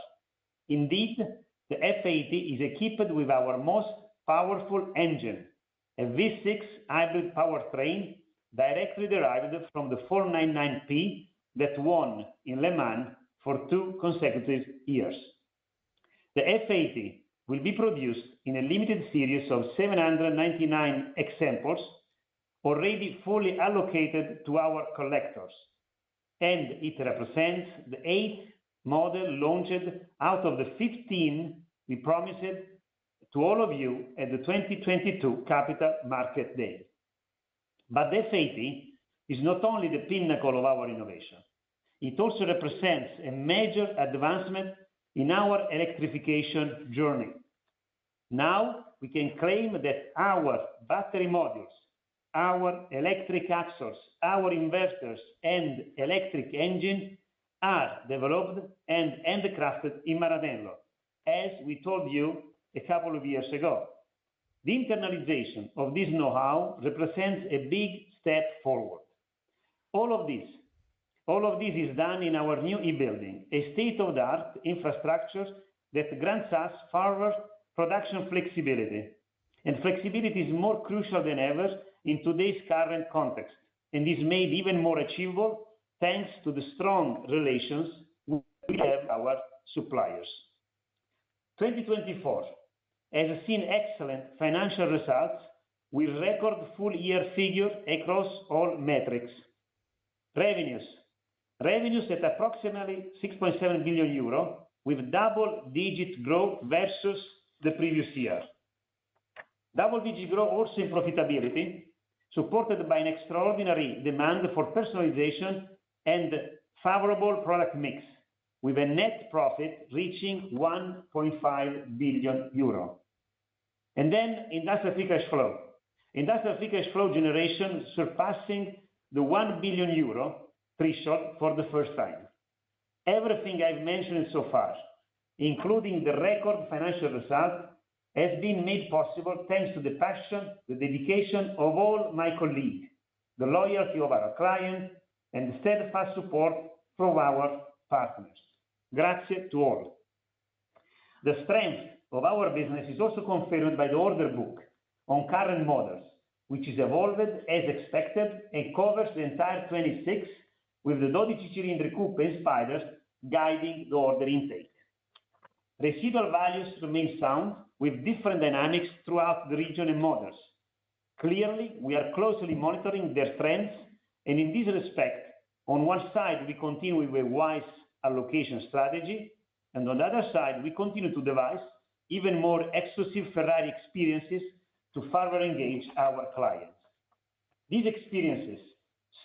Indeed, the F80 is equipped with our most powerful engine, a V6 hybrid powertrain directly derived from the 499P that won in Le Mans for 2 consecutive years. The F80 will be produced in a limited series of 799 examples, already fully allocated to our collectors, and it represents the 8th model launched out of the 15 we promised to all of you at the 2022 Capital Market Day. But the F80 is not only the pinnacle of our innovation, it also represents a major advancement in our electrification journey. Now we can claim that our battery modules, our electric axles, our inverters, and electric engine are developed and handcrafted in Maranello, as we told you a couple of years ago. The internalization of this know-how represents a big step forward. All of this is done in our new e-building, a state-of-the-art infrastructure that grants us further production flexibility. And flexibility is more crucial than ever in today's current context, and is made even more achievable thanks to the strong relations we have with our suppliers. 2024 has seen excellent financial results with record full-year figures across all metrics. Revenues at approximately 6.7 billion euro, with double-digit growth versus the previous year. Double-digit growth also in profitability, supported by an extraordinary demand for personalization and favorable product mix, with a net profit reaching 1.5 billion euro. And then industrial free cash flow. Industrial free cash flow generation surpassing the 1 billion euro threshold for the first time. Everything I've mentioned so far, including the record financial result, has been made possible thanks to the passion, the dedication of all my colleagues, the loyalty of our clients, and the steadfast support from our partners. Grazie to all. The strength of our business is also confirmed by the order book on current models, which is evolved as expected and covers the entire 26 with the 12 cylinder coupe and spiders guiding the order intake. Residual values remain sound with different dynamics throughout the region and models. Clearly, we are closely monitoring their trends, and in this respect, on one side, we continue with a wise allocation strategy, and on the other side, we continue to devise even more exclusive Ferrari experiences to further engage our clients. These experiences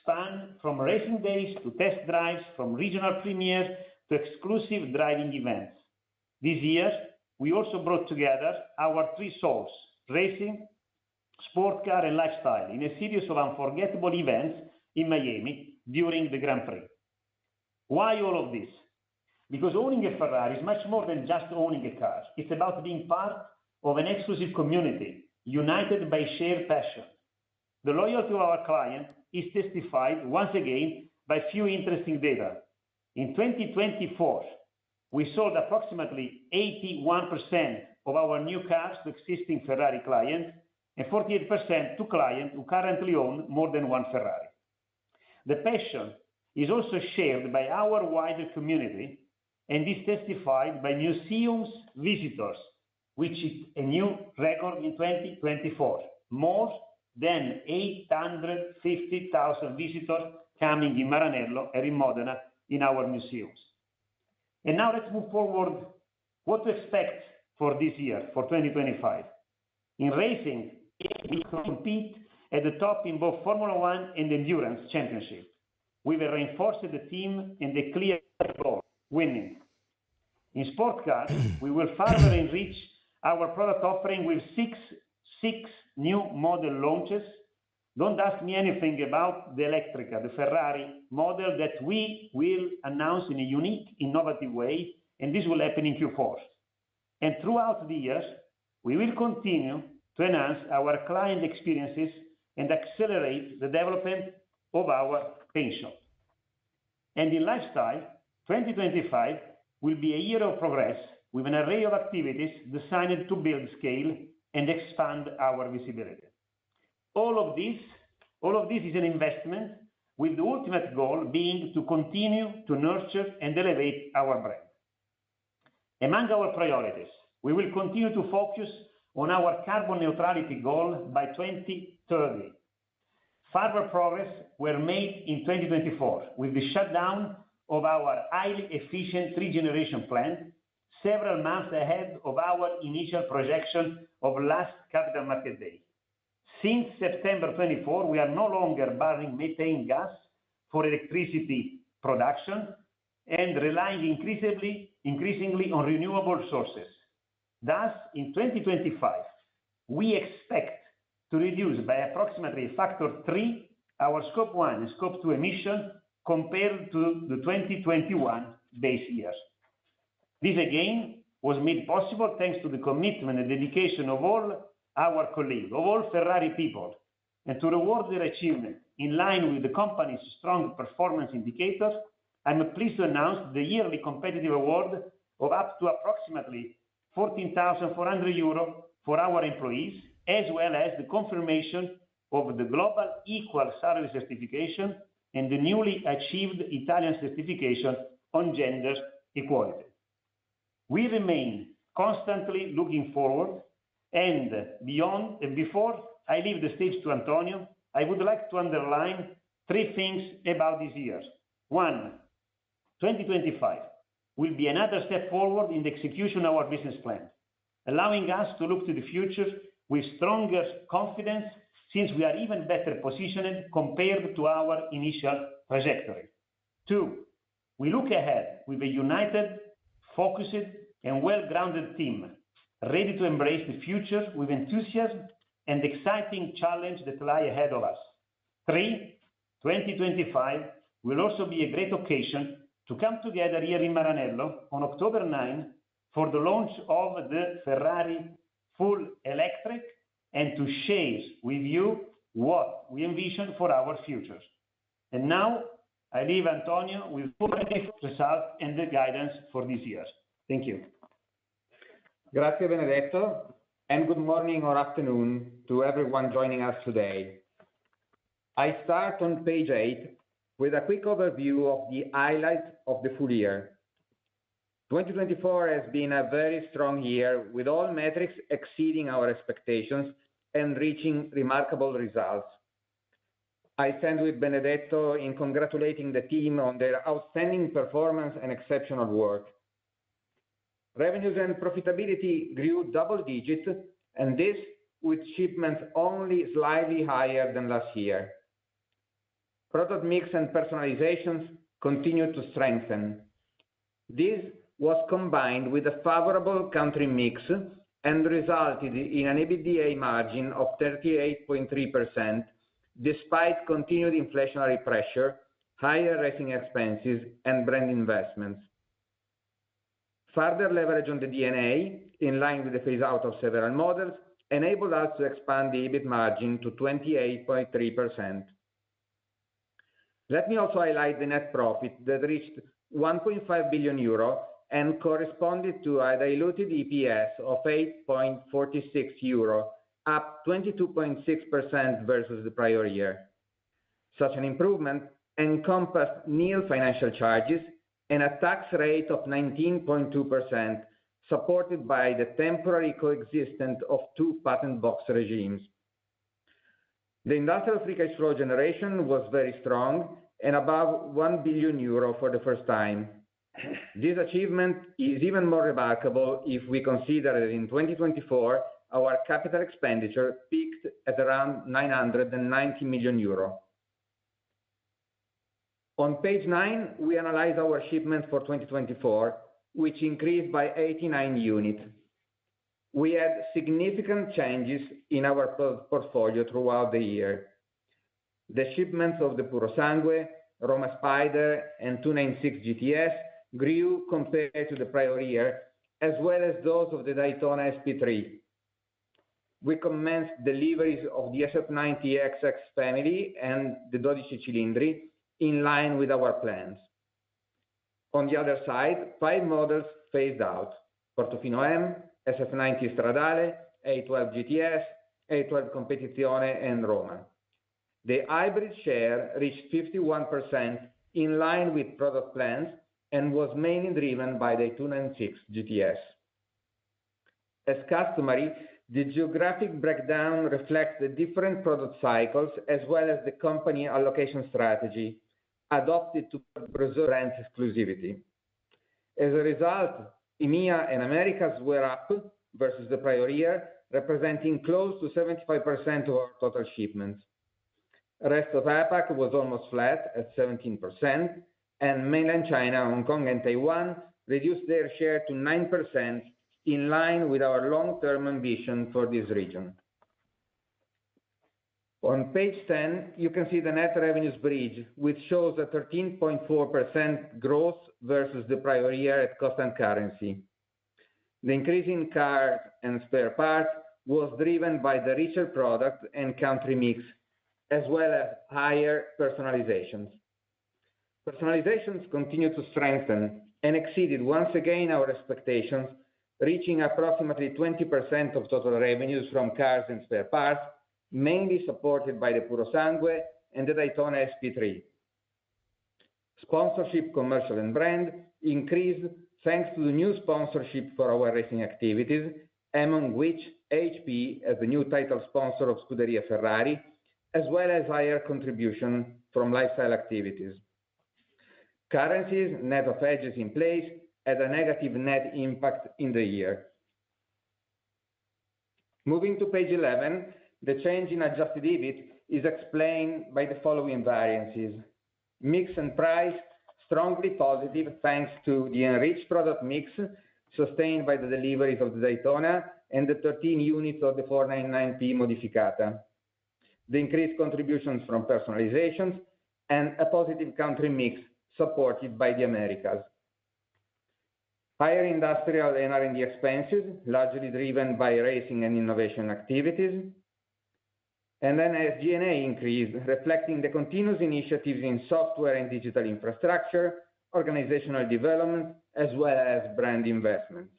span from racing days to test drives, from regional premieres to exclusive driving events. This year, we also brought together our three souls, racing, sport car and lifestyle, in a series of unforgettable events in Miami during the Grand Prix. Why all of this? Because owning a Ferrari is much more than just owning a car. It's about being part of an exclusive community, united by shared passion. The loyalty of our client is testified once again by few interesting data. In 2024, we sold approximately 81% of our new cars to existing Ferrari clients and 48% to clients who currently own more than one Ferrari. The passion is also shared by our wider community and is testified by museums visitors, which is a new record in 2024. More than 850,000 visitors coming in Maranello and in Modena in our museums. And now let's move forward. What to expect for this year, for 2025? In racing, we compete at the top in both Formula One and Endurance Championship. We will reinforce the team and the clear goal, winning. In sport cars, we will further enrich our product offering with six new model launches. Don't ask me anything about the Electrica, the Ferrari model that we will announce in a unique, innovative way, and this will happen in Q4. And throughout the years, we will continue to enhance our client experiences and accelerate the development of our paint shop. And in lifestyle, 2025 will be a year of progress with an array of activities designed to build scale and expand our visibility. All of this is an investment with the ultimate goal being to continue to nurture and elevate our brand. Among our priorities, we will continue to focus on our carbon neutrality goal by 2030. Further progress were made in 2024 with the shutdown of our highly efficient three-generation plant, several months ahead of our initial projection of last Capital Market Day. Since September 24, we are no longer burning methane gas for electricity production and relying increasingly on renewable sources. Thus, in 2025, we expect to reduce by approximately a factor 3 our Scope 1 and Scope 2 emissions compared to the 2021 base years. This again was made possible thanks to the commitment and dedication of all our colleagues, of all Ferrari people, and to reward their achievement in line with the company's strong performance indicators. I'm pleased to announce the yearly competitive award of up to approximately 14,400 euro for our employees, as well as the confirmation of the Global Equal Salary Certification and the newly achieved Italian certification on gender equality. We remain constantly looking forward And beyond and before I leave the stage to Antonio, I would like to underline three things about this year. One, 2025 will be another step forward in the execution of our business plan, allowing us to look to the future with stronger confidence since we are even better positioned compared to our initial trajectory. Two, we look ahead with a united, focused, and well-grounded team, ready to embrace the future with enthusiasm and exciting challenge that lie ahead of us. Three, 2025 will also be a great occasion to come together here in Maranello on October 9 for the launch of the Ferrari full electric and to share with you what we envision for our futures. And now I leave Antonio with full results and the guidance for this year. Thank you. Grazie Benedetto, and good morning or afternoon to everyone joining us today. I start on page 8 with a quick overview of the highlights of the full year. 2024 has been a very strong year with all metrics exceeding our expectations and reaching remarkable results. I stand with Benedetto in congratulating the team on their outstanding performance and exceptional work. Revenues and profitability grew double digits, and this with shipments only slightly higher than last year. Product mix and personalizations continued to strengthen. This was combined with a favorable country mix and resulted in an EBITDA margin of 38.3%, despite continued inflationary pressure, higher racing expenses, and brand investments. Further leverage on the D&A, in line with the phase-out of several models, enabled us to expand the EBIT margin to 28.3%. Let me also highlight the net profit that reached 1.5 billion euro and corresponded to a diluted EPS of 8.46 euro, up 22.6% versus the prior year. Such an improvement encompassed nil financial charges and a tax rate of 19.2%, supported by the temporary coexistence of two patent box regimes. The industrial free cash flow generation was very strong and above 1 billion euro for the first time. This achievement is even more remarkable if we consider that in 2024, our capital expenditure peaked at around 990 million euro. On page 9, we analyze our shipments for 2024, which increased by 89 units. We had significant changes in our portfolio throughout the year. The shipments of the Purosangue, Roma Spider, and 296 GTS grew compared to the prior year, as well as those of the Daytona SP3. We commenced deliveries of the SF90XX family and the 12 cilindri in line with our plans. On the other side, 5 models phased out: Portofino M, SF90 Stradale, A12 GTS, A12 Competizione, and Roma. The hybrid share reached 51% in line with product plans and was mainly driven by the 296 GTS. As customary, the geographic breakdown reflects the different product cycles as well as the company allocation strategy adopted to preserve brand exclusivity. As a result, EMEA and Americas were up versus the prior year, representing close to 75% of our total shipments. The rest of APAC was almost flat at 17%, and mainland China, Hong Kong, and Taiwan reduced their share to 9%, in line with our long-term ambition for this region. On page 10, you can see the net revenues bridge, which shows a 13.4% growth versus the prior year at constant currency. The increase in cars and spare parts was driven by the richer product and country mix, as well as higher personalizations. Personalizations continued to strengthen and exceeded once again our expectations, reaching approximately 20% of total revenues from cars and spare parts, mainly supported by the Purosangue and the Daytona SP3. Sponsorship, commercial, and brand increased thanks to the new sponsorship for our racing activities, among which HP as the new title sponsor of Scuderia Ferrari, as well as higher contribution from lifestyle activities. Currencies, net of hedges in place, had a negative net impact in the year. Moving to page 11, the change in adjusted EBIT is explained by the following variances. Mix and price, strongly positive thanks to the enriched product mix sustained by the deliveries of the Daytona and the 13 units of the 499P Modificata. The increased contributions from personalizations and a positive country mix supported by the Americas. Higher industrial and R&D expenses, largely driven by racing and innovation activities. And then SG&A increase, reflecting the continuous initiatives in software and digital infrastructure, organizational development, as well as brand investments.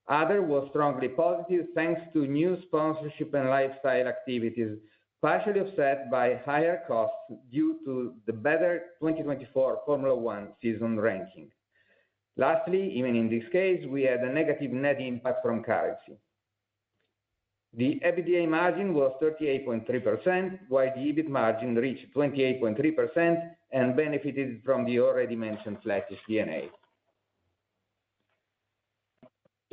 Other was strongly positive thanks to new sponsorship and lifestyle activities, partially offset by higher costs due to the better 2024 Formula One season ranking. Lastly, even in this case, we had a negative net impact from currency. The EBITDA margin was 38.3%, while the EBIT margin reached 28.3% and benefited from the already mentioned flattish D&A.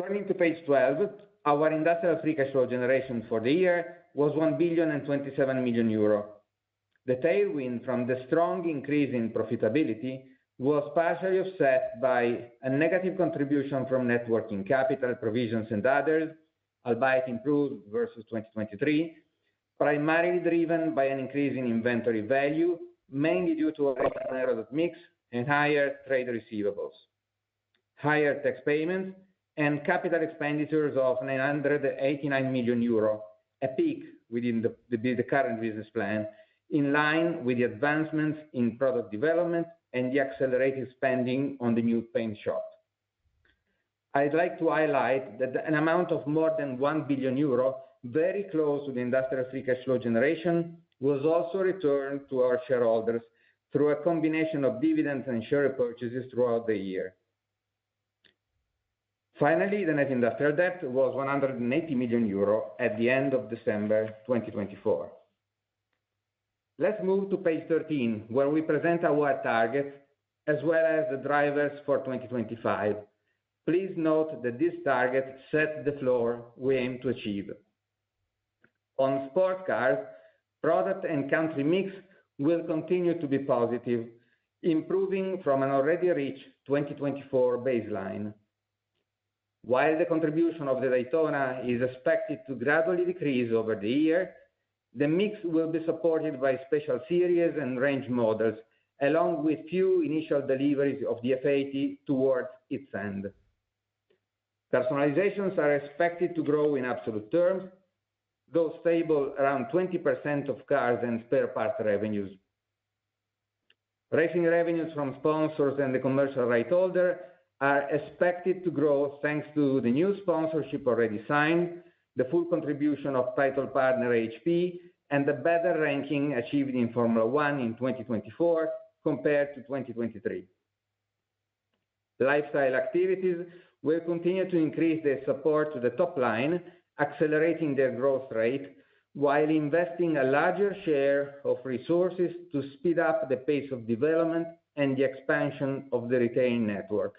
Turning to page 12, our industrial free cash flow generation for the year was 1,027 million euro. The tailwind from the strong increase in profitability was partially offset by a negative contribution from net working capital, provisions and others, albeit improved versus 2023, primarily driven by an increase in inventory value, mainly due to a product mix and higher trade receivables. Higher tax payments and capital expenditures of 989 million euro, a peak within the current business plan, in line with the advancements in product development and the accelerated spending on the new paint shop. I'd like to highlight that an amount of more than 1 billion euro, very close to the industrial free cash flow generation, was also returned to our shareholders through a combination of dividends and share purchases throughout the year. Finally, the net industrial debt was 180 million euro at the end of December 2024. Let's move to page 13, where we present our targets as well as the drivers for 2025. Please note that this target sets the floor we aim to achieve. On sports cars, product and country mix will continue to be positive, improving from an already reached 2024 baseline. While the contribution of the Daytona is expected to gradually decrease over the year, the mix will be supported by special series and range models, along with few initial deliveries of the F80 towards its end. Personalizations are expected to grow in absolute terms, though stable around 20% of cars and spare parts revenues. Racing revenues from sponsors and the commercial right holder are expected to grow thanks to the new sponsorship already signed, the full contribution of title partner HP, and the better ranking achieved in Formula One in 2024 compared to 2023. Lifestyle activities will continue to increase their support to the top line, accelerating their growth rate, while investing a larger share of resources to speed up the pace of development and the expansion of the retail network.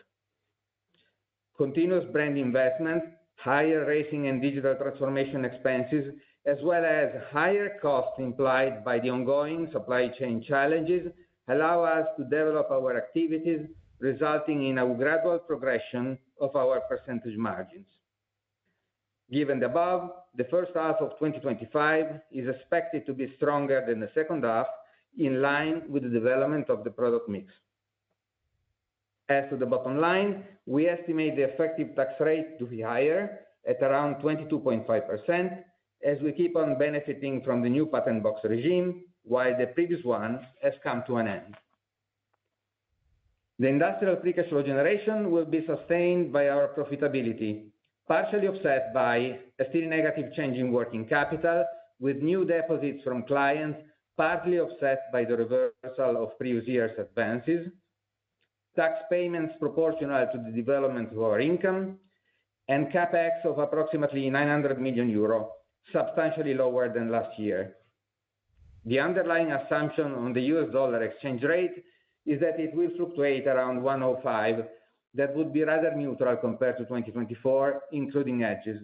Continuous brand investment, higher racing and digital transformation expenses, as well as higher costs implied by the ongoing supply chain challenges, allow us to develop our activities, resulting in a gradual progression of our percentage margins. Given the above, the first half of 2025 is expected to be stronger than the second half, in line with the development of the product mix. As to the bottom line, we estimate the effective tax rate to be higher at around 22.5%, as we keep on benefiting from the new patent box regime, while the previous one has come to an end. The industrial free cash flow generation will be sustained by our profitability, partially offset by a still negative change in working capital, with new deposits from clients partly offset by the reversal of previous year's advances, tax payments proportional to the development of our income, and CapEx of approximately 900 million euro, substantially lower than last year. The underlying assumption on the US dollar exchange rate is that it will fluctuate around 105. That would be rather neutral compared to 2024, including hedges.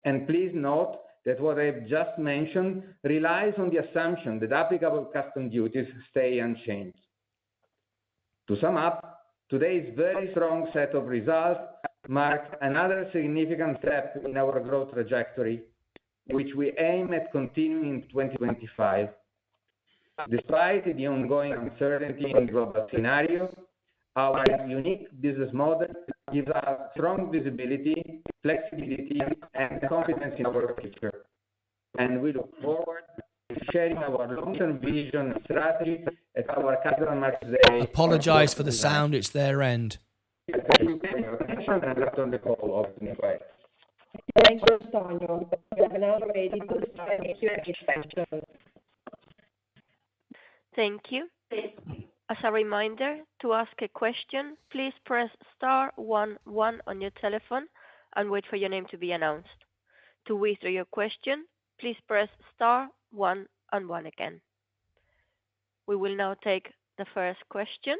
And please note that what I've just mentioned relies on the assumption that applicable custom duties stay unchanged. To sum up, today's very strong set of results marks another significant step in our growth trajectory, which we aim at continuing in 2025. Despite the ongoing uncertainty in the global scenario, our unique business model gives us strong visibility, flexibility, and confidence in our future. And we look forward to sharing our long-term vision and strategy at our Capital Markets Day. Apologize for the sound, it's their end. Thank you for your attention, and I'll turn the call over to Nicoletta. Thank you, Antonio. We are now ready to start the Q&A session. Thank you. As a reminder, to ask a question, please press star 11 on your telephone and wait for your name to be announced. To withdraw your question, please press star 1 and 1 again. We will now take the first question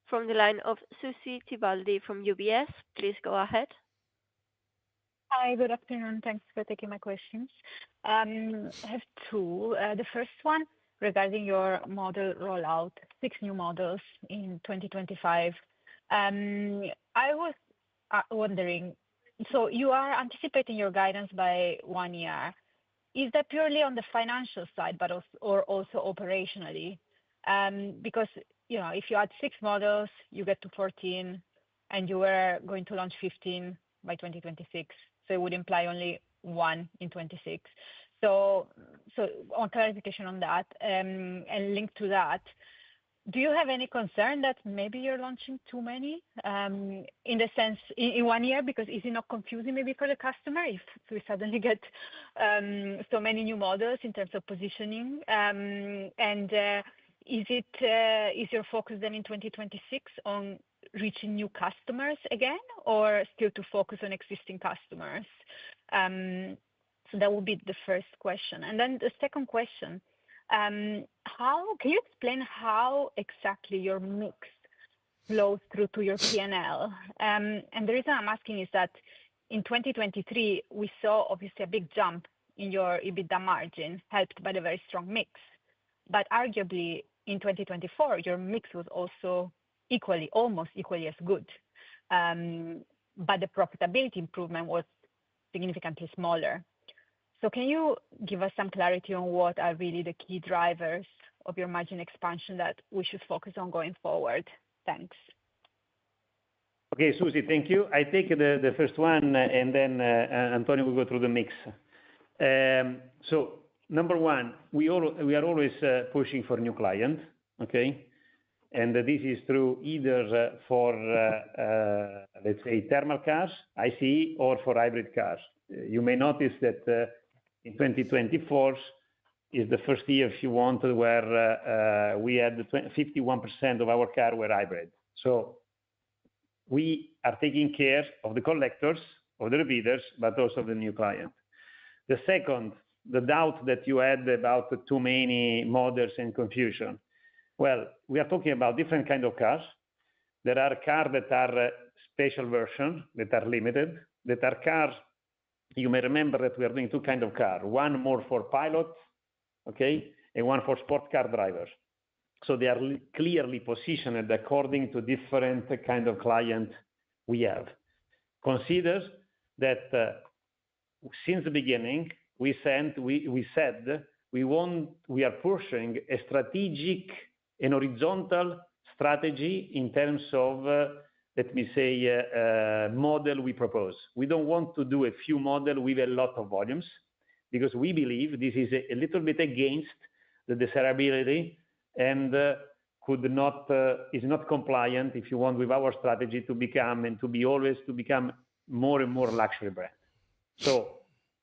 from the line of Susy Tibaldi from UBS. Please go ahead. Hi, good afternoon. Thanks for taking my questions. I have two. The first one regarding your model rollout, 6 new models in 2025. I was wondering, so you are anticipating your guidance by 1 year. Is that purely on the financial side, but also operationally? Because if you add 6 models, you get to 14, and you were going to launch 15 by 2026. So it would imply only 1 in 26. So on clarification on that, and linked to that, do you have any concern that maybe you're launching too many in the sense in 1 year? Because is it not confusing maybe for the customer if we suddenly get so many new models in terms of positioning? And is your focus then in 2026 on reaching new customers again, or still to focus on existing customers? So that would be the first question. And then the second question, can you explain how exactly your mix flows through to your P&L? And the reason I'm asking is that in 2023, we saw obviously a big jump in your EBITDA margin, helped by the very strong mix. But arguably, in 2024, your mix was also almost equally as good. But the profitability improvement was significantly smaller. So can you give us some clarity on what are really the key drivers of your margin expansion that we should focus on going forward? Thanks. Okay, Susie, thank you. I take the first one, and then Antonio will go through the mix. So number one, we are always pushing for new clients, okay? And this is true either for, let's say, thermal cars, ICE, or for hybrid cars. You may notice that in 2024 is the first year, if you want, where we had 51% of our cars were hybrid. So we are taking care of the collectors, of the repeaters, but also the new client. The second, the doubt that you had about too many models and confusion. Well, we are talking about different kinds of cars. There are cars that are special versions, that are limited. That are cars, you may remember that we are doing 2 kinds of cars. One more for pilots, okay, and one for sport car drivers. So they are clearly positioned according to different kinds of clients we have. Consider that since the beginning, we said we are pushing a strategic and horizontal strategy in terms of, let me say, model we propose. We don't want to do a few models with a lot of volumes, because we believe this is a little bit against the desirability and is not compliant, if you want, with our strategy to become and to be always to become more and more luxury brand. So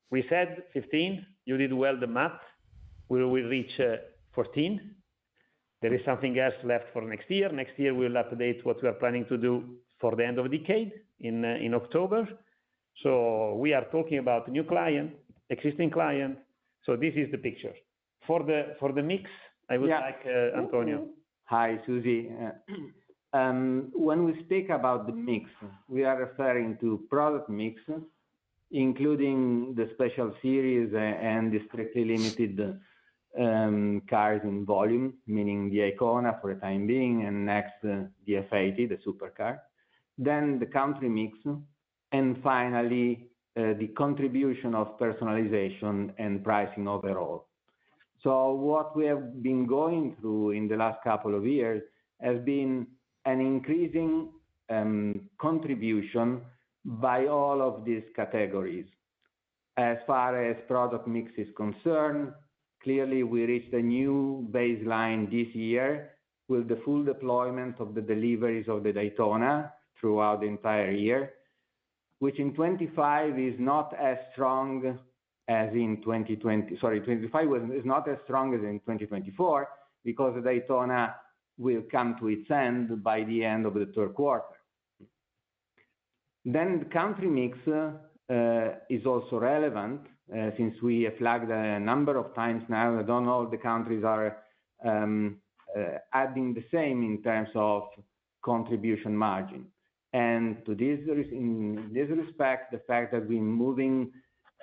we said 15. You did well the math. We will reach 14. There is something else left for next year. Next year, we'll update what we are planning to do for the end of the decade in October. So we are talking about new client, existing client. So this is the picture. For the mix, I would like Antonio. Hi, Susie. When we speak about the mix, we are referring to product mix, including the special series and the strictly limited cars in volume, meaning the Icona for the time being, and next the F80, the supercar. Then the country mix, and finally the contribution of personalization and pricing overall. So what we have been going through in the last couple of years has been an increasing contribution by all of these categories. As far as product mix is concerned, clearly we reached a new baseline this year with the full deployment of the deliveries of the Daytona throughout the entire year, which in 25 is not as strong as in 2020. Sorry, 25 is not as strong as in 2024 because the Daytona will come to its end by the end of the third quarter. Then the country mix is also relevant since we have flagged a number of times now that not all the countries are adding the same in terms of contribution margin. And to this, in this respect, the fact that we're moving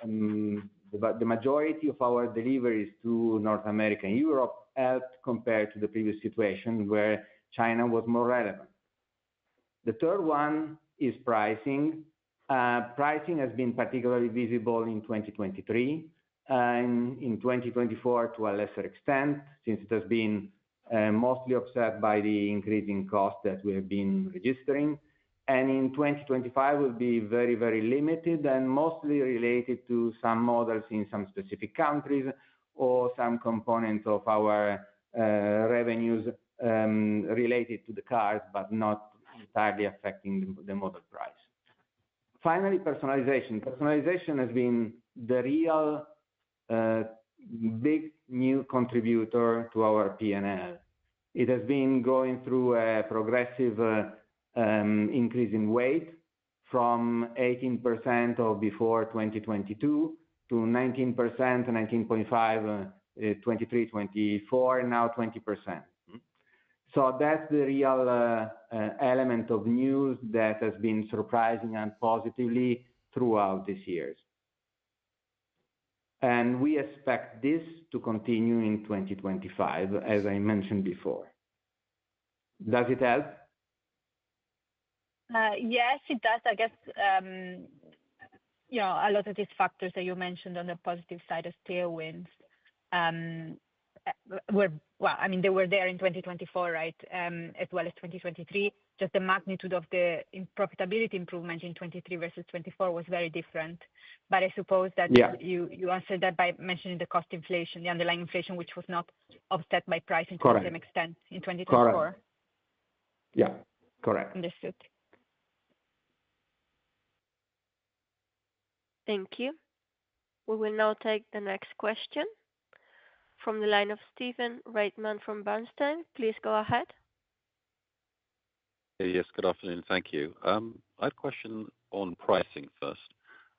the majority of our deliveries to North America and Europe helped compared to the previous situation where China was more relevant. The third one is pricing. Pricing has been particularly visible in 2023, in 2024 to a lesser extent, since it has been mostly offset by the increasing cost that we have been registering. And in 2025 will be very, very limited and mostly related to some models in some specific countries or some components of our revenues related to the cars, but not entirely affecting the model price. Finally, personalization. Personalization has been the real big new contributor to our P&L. It has been going through a progressive increase in weight from 18% of before 2022 to 19%, 19.5, 23, 24, and now 20%. So that's the real element of news that has been surprising and positively throughout these years. And we expect this to continue in 2025, as I mentioned before. Does it help? Yes, it does. I guess, a lot of these factors that you mentioned on the positive side as tailwinds they were there in 2024, right, as well as 2023. Just the magnitude of the profitability improvement in 23 versus 24 was very different. But I suppose that you answered that by mentioning the cost inflation, the underlying inflation, which was not offset by pricing to the same extent in 2024. Correct. Yeah, correct. Understood. Thank you. We will now take the next question from the line of Stephen Reitman from Bernstein. Please go ahead. Yes, good afternoon. Thank you. I had a question on pricing first.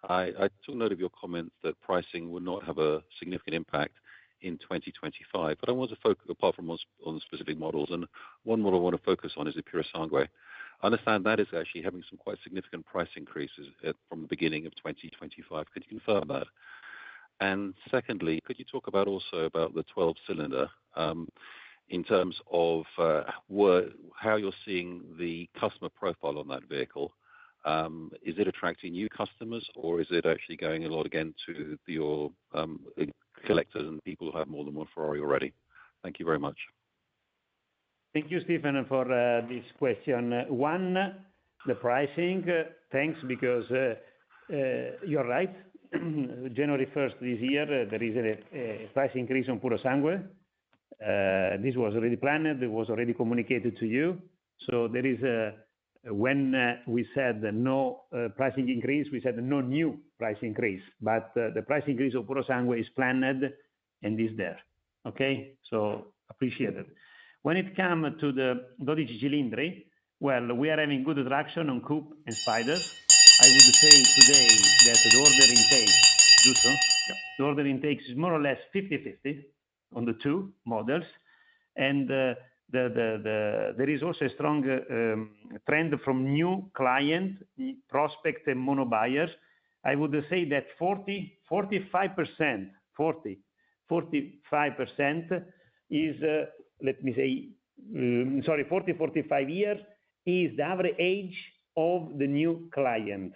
I took note of your comments that pricing would not have a significant impact in 2025, but I want to focus, apart from on the specific models, and one model I want to focus on is the Purosangue. I understand that is actually having some quite significant price increases from the beginning of 2025. Could you confirm that? And secondly, could you talk also about the 12-cylinder in terms of how you're seeing the customer profile on that vehicle? Is it attracting new customers, or is it actually going a lot again to your collectors and people who have more than one Ferrari already? Thank you very much. Thank you, Stephen, for this question. One, the pricing, thanks, because you're right. January 1st this year, there is a price increase on Purosangue. This was already planned. It was already communicated to you. So there is when we said no pricing increase, we said no new price increase. But the price increase of Purosangue is planned and is there. Okay? So appreciate it. When it comes to the 12 cilindri, Well, we are having good traction on coupe and spiders. I would say today that the order intake, giusto? Yeah. The order intake is more or less 50-50 on the two models. And there is also a strong trend from new client, prospect and mono buyers. I would say that 45% is, let me say, 40-45 years is the average age of the new client.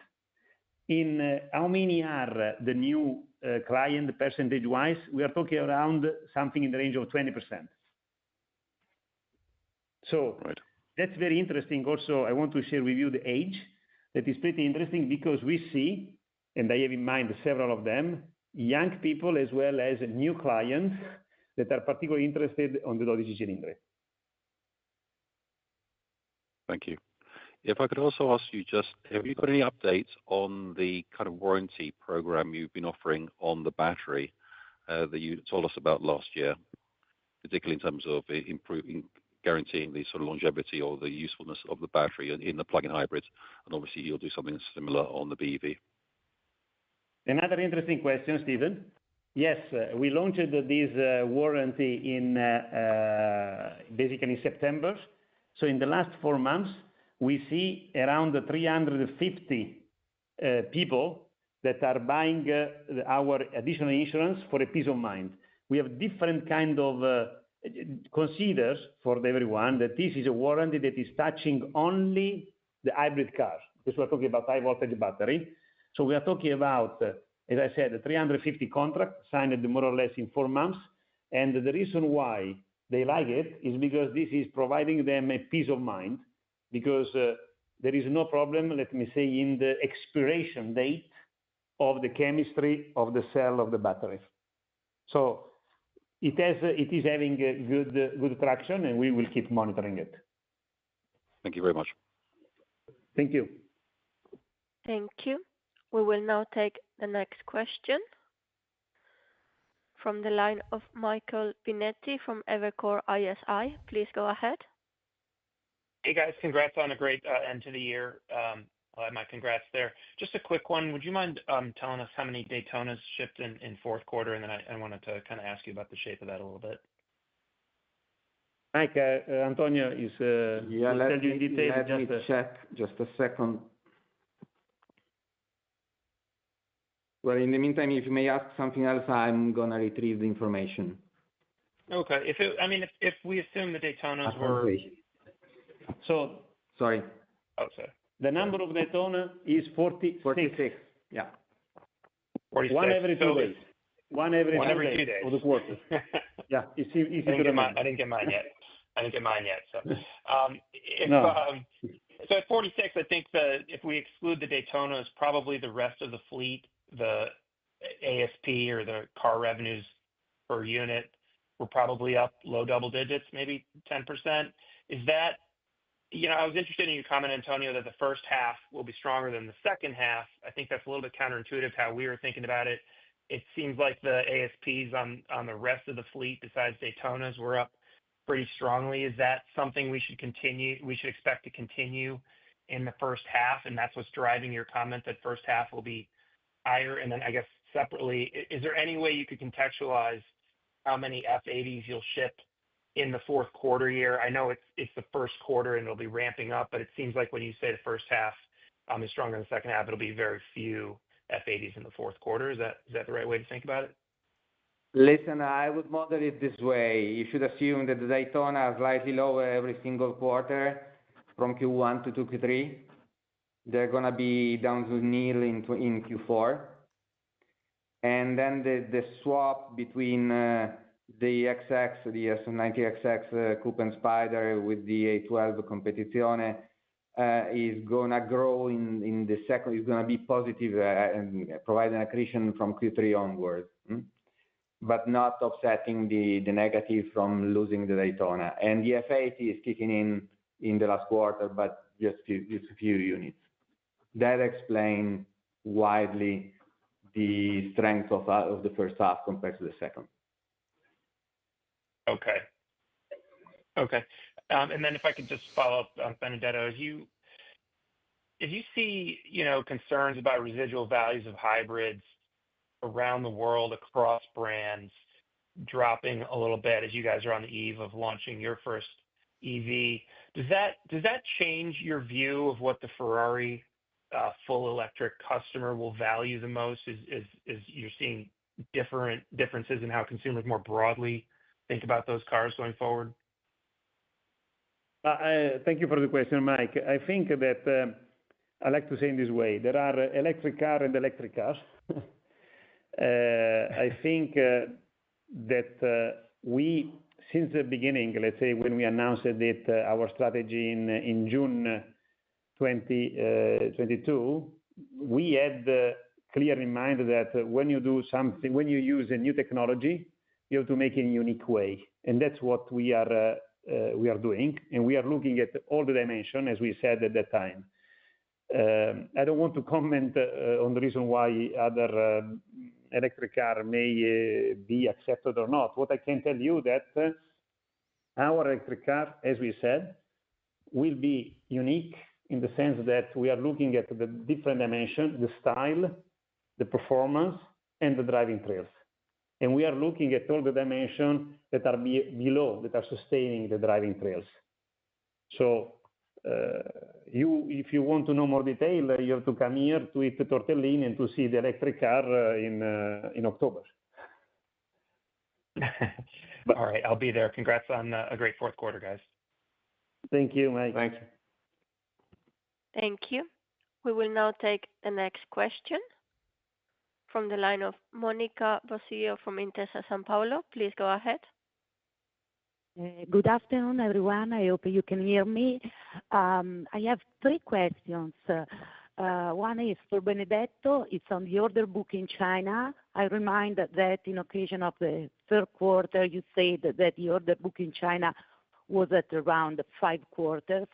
In how many are the new client percentage-wise? We are talking around something in the range of 20%. So right. That's very interesting. Also, I want to share with you the age. That is pretty interesting because we see, and I have in mind several of them, young people as well as new clients that are particularly interested on the 12 cylinder. Thank you. If I could also ask you just, have you got any updates on the kind of warranty program you've been offering on the battery that you told us about last year, particularly in terms of improving, guaranteeing the sort of longevity or the usefulness of the battery in the plug-in hybrids, and obviously you'll do something similar on the BEV. Another interesting question, Stephen. Yes, we launched this warranty in basically September. So in the last 4 months, we see around 350 people that are buying our additional insurance for a peace of mind. We have different kind of considers for everyone that this is a warranty that is touching only the hybrid cars, because we're talking about high voltage battery. So we are talking about, as I said, 350 contracts signed more or less in 4 months. And the reason why they like it is because this is providing them a peace of mind, because there is no problem, let me say, in the expiration date of the chemistry of the cell of the batteries. So it is having a good traction, and we will keep monitoring it. Thank you very much. Thank you. Thank you. We will now take the next question from the line of Michael Binetti from Evercore ISI. Please go ahead. Hey guys, congrats on a great end to the year. My congrats there. Just a quick one. Would you mind telling us how many Daytonas shipped in fourth quarter? And then I wanted to kind of ask you about the shape of that a little bit. Mike, Antonio is tell you in detail. Let me check just a second. Well, in the meantime, if you may ask something else, I'm going to retrieve the information. Okay. If we assume the Daytonas were... So, sorry. Oh, sorry. The number of Daytona is 46. 46. Yeah. 46. One every 2 days. One every 2 days of the quarter. Yeah, it's easy to remember. I didn't get mine yet. So, No. So at 46, I think if we exclude the Daytonas, probably the rest of the fleet, the ASP or the car revenues per unit were probably up low double digits, maybe 10%. Is that, I was interested in your comment, Antonio, that the first half will be stronger than the second half. I think that's a little bit counterintuitive how we were thinking about it. It seems like the ASPs on the rest of the fleet, besides Daytonas, were up pretty strongly. Is that something we should expect to continue in the first half? And that's what's driving your comment that first half will be higher. And then I guess separately, is there any way you could contextualize how many F80s you'll ship in the fourth quarter year? I know it's the first quarter and it'll be ramping up, but it seems like when you say the first half is stronger than the second half, it'll be very few F80s in the fourth quarter. Is that the right way to think about it? Listen, I would model it this way. You should assume that the Daytona are slightly lower every single quarter from Q1 to Q3. They're going to be down to nil in Q4. And then the swap between the XX, the S90XX Coupe and Spider with the A12 Competizione is going to grow in the second, is going to be positive and provide an accretion from Q3 onward, but not offsetting the negative from losing the Daytona. And the F80 is kicking in the last quarter, but just a few units. That explains widely the strength of the first half compared to the second. Okay. And then if I could just follow up on Benedetto, if you see, concerns about residual values of hybrids around the world across brands dropping a little bit as you guys are on the eve of launching your first EV, does that change your view of what the Ferrari full electric customer will value the most? Is you're seeing differences in how consumers more broadly think about those cars going forward? Thank you for the question, Mike. I think that I like to say in this way: there are electric cars and electric cars. I think that we, since the beginning, let's say when we announced it, our strategy in June 2022, we had clear in mind that when you do something, when you use a new technology, you have to make it in a unique way, and that's what we are doing, and we are looking at all the dimensions, as we said at that time. I don't want to comment on the reason why other electric car may be accepted or not. What I can tell you that our electric car, as we said, will be unique in the sense that we are looking at the different dimensions, the style, the performance, and the driving trails. And we are looking at all the dimensions that are below, that are sustaining the driving trails. So if you want to know more detail, you have to come here to eat the tortellini and to see the electric car in October. All right, I'll be there. Congrats on a great fourth quarter, guys. Thank you, Mike. Thanks. Thank you. We will now take the next question from the line of Monica Bosio from Intesa Sanpaolo. Please go ahead. Good afternoon, everyone. I hope you can hear me. I have three questions. One is for Benedetto. It's on the order book in China. I remind that in occasion of the third quarter, you said that the order book in China was at around 5 quarters.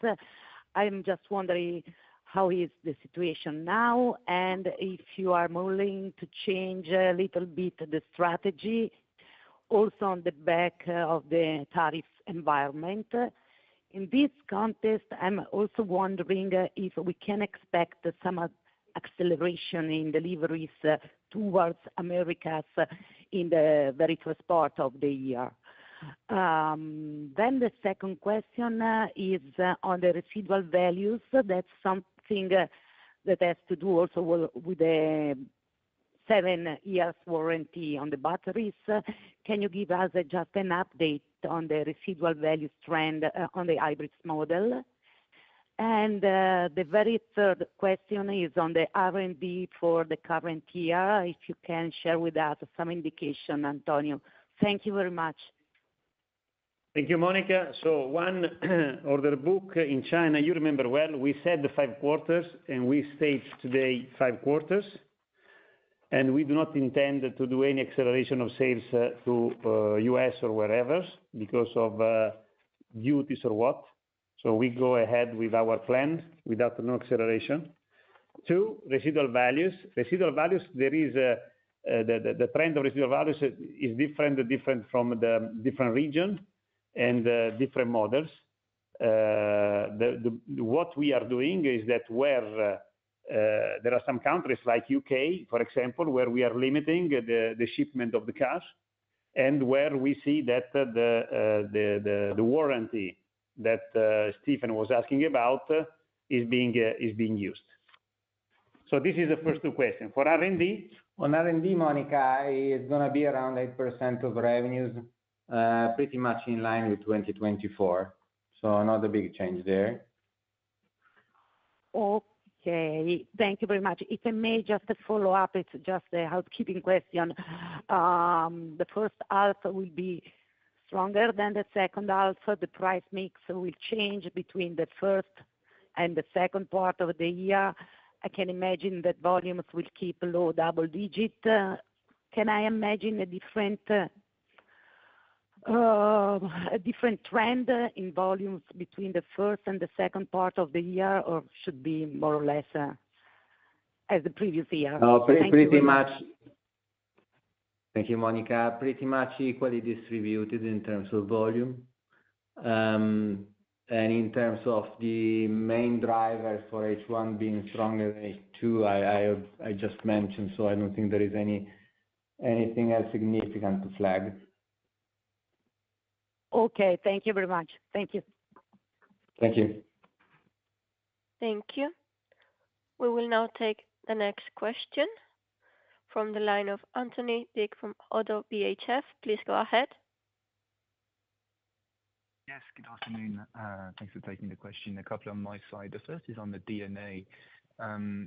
I'm just wondering how is the situation now, and if you are willing to change a little bit the strategy, also on the back of the tariff environment. In this context, I'm also wondering if we can expect some acceleration in deliveries towards Americas in the very first part of the year. Then the second question is on the residual values. That's something that has to do also with the 7 years warranty on the batteries. Can you give us just an update on the residual values trend on the hybrids model? And the very third question is on the R&D for the current year. If you can share with us some indication, Antonio. Thank you very much. Thank you, Monica. So one order book in China, you remember well, we said the 5 quarters, and we state today 5 quarters. And we do not intend to do any acceleration of sales to US or wherever because of duties or what. So we go ahead with our plan without no acceleration. 2, residual values. Residual values, there is the trend of residual values is different from the different region and different models. What we are doing is that where there are some countries like UK, for example, where we are limiting the shipment of the cars, and where we see that the warranty that Stephen was asking about is being used. So this is the first 2 questions. For R&D? On R&D, Monica, it's going to be around 8% of revenues, pretty much in line with 2024. So not a big change there. Okay, thank you very much. If I may just follow up, it's just a housekeeping question. The first half will be stronger than the second half. The price mix will change between the first and the second part of the year. I can imagine that volumes will keep low double digit. Can I imagine a different trend in volumes between the first and the second part of the year, or should be more or less as the previous year? No, pretty much. Thank you, Monica. Pretty much equally distributed in terms of volume. And in terms of the main drivers for H1 being stronger than H2, I just mentioned, so I don't think there is anything else significant to flag. Okay, thank you very much. Thank you. Thank you. Thank you. We will now take the next question from the line of Anthony Dick from ODDO BHF. Please go ahead. Yes, good afternoon. Thanks for taking the question. A couple on my side. The first is on the D&A.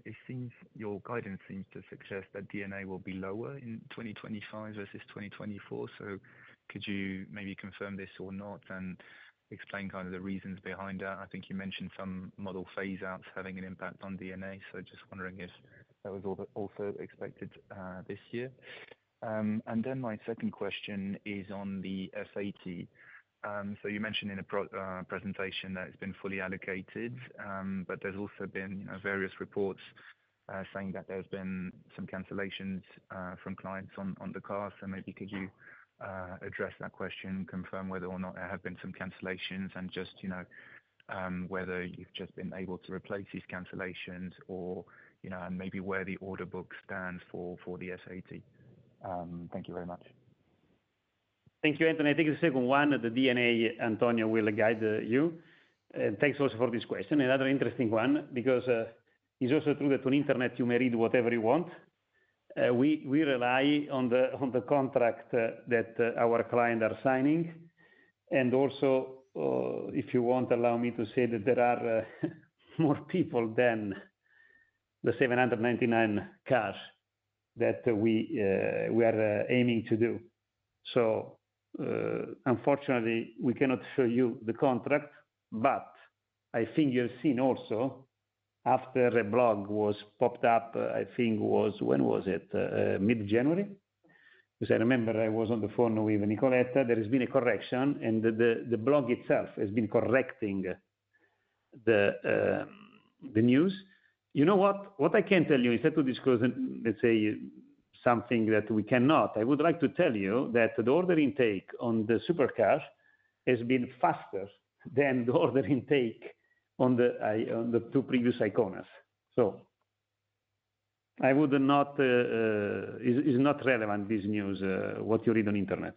It seems your guidance seems to suggest that D&A will be lower in 2025 versus 2024. So could you maybe confirm this or not and explain kind of the reasons behind that? I think you mentioned some model phase-outs having an impact on D&A, so just wondering if that was also expected this year. And then my second question is on the F80. So you mentioned in a presentation that it's been fully allocated, but there's also been various reports saying that there's been some cancellations from clients on the car. So maybe could you address that question, confirm whether or not there have been some cancellations, and just whether you've just been able to replace these cancellations, or and maybe where the order book stands for the S80. Thank you very much. Thank you, Anthony. I think the second one, the D&A, Antonio will guide you. Thanks also for this question. Another interesting one, because it's also true that on internet you may read whatever you want. We rely on the contract that our clients are signing. And also, if you want, allow me to say that there are more people than the 799 cars that we are aiming to do. So, unfortunately, we cannot show you the contract, but I think you've seen also, after a blog was popped up, I think when was it? Mid-January? Because I remember I was on the phone with Nicoletta. There has been a correction, and the blog itself has been correcting the news. You know what I can tell you, instead to disclose, let's say, something that we cannot, I would like to tell you that the order intake on the supercar has been faster than the order intake on the two previous Iconas. So I would not, is not relevant, this news, what you read on internet.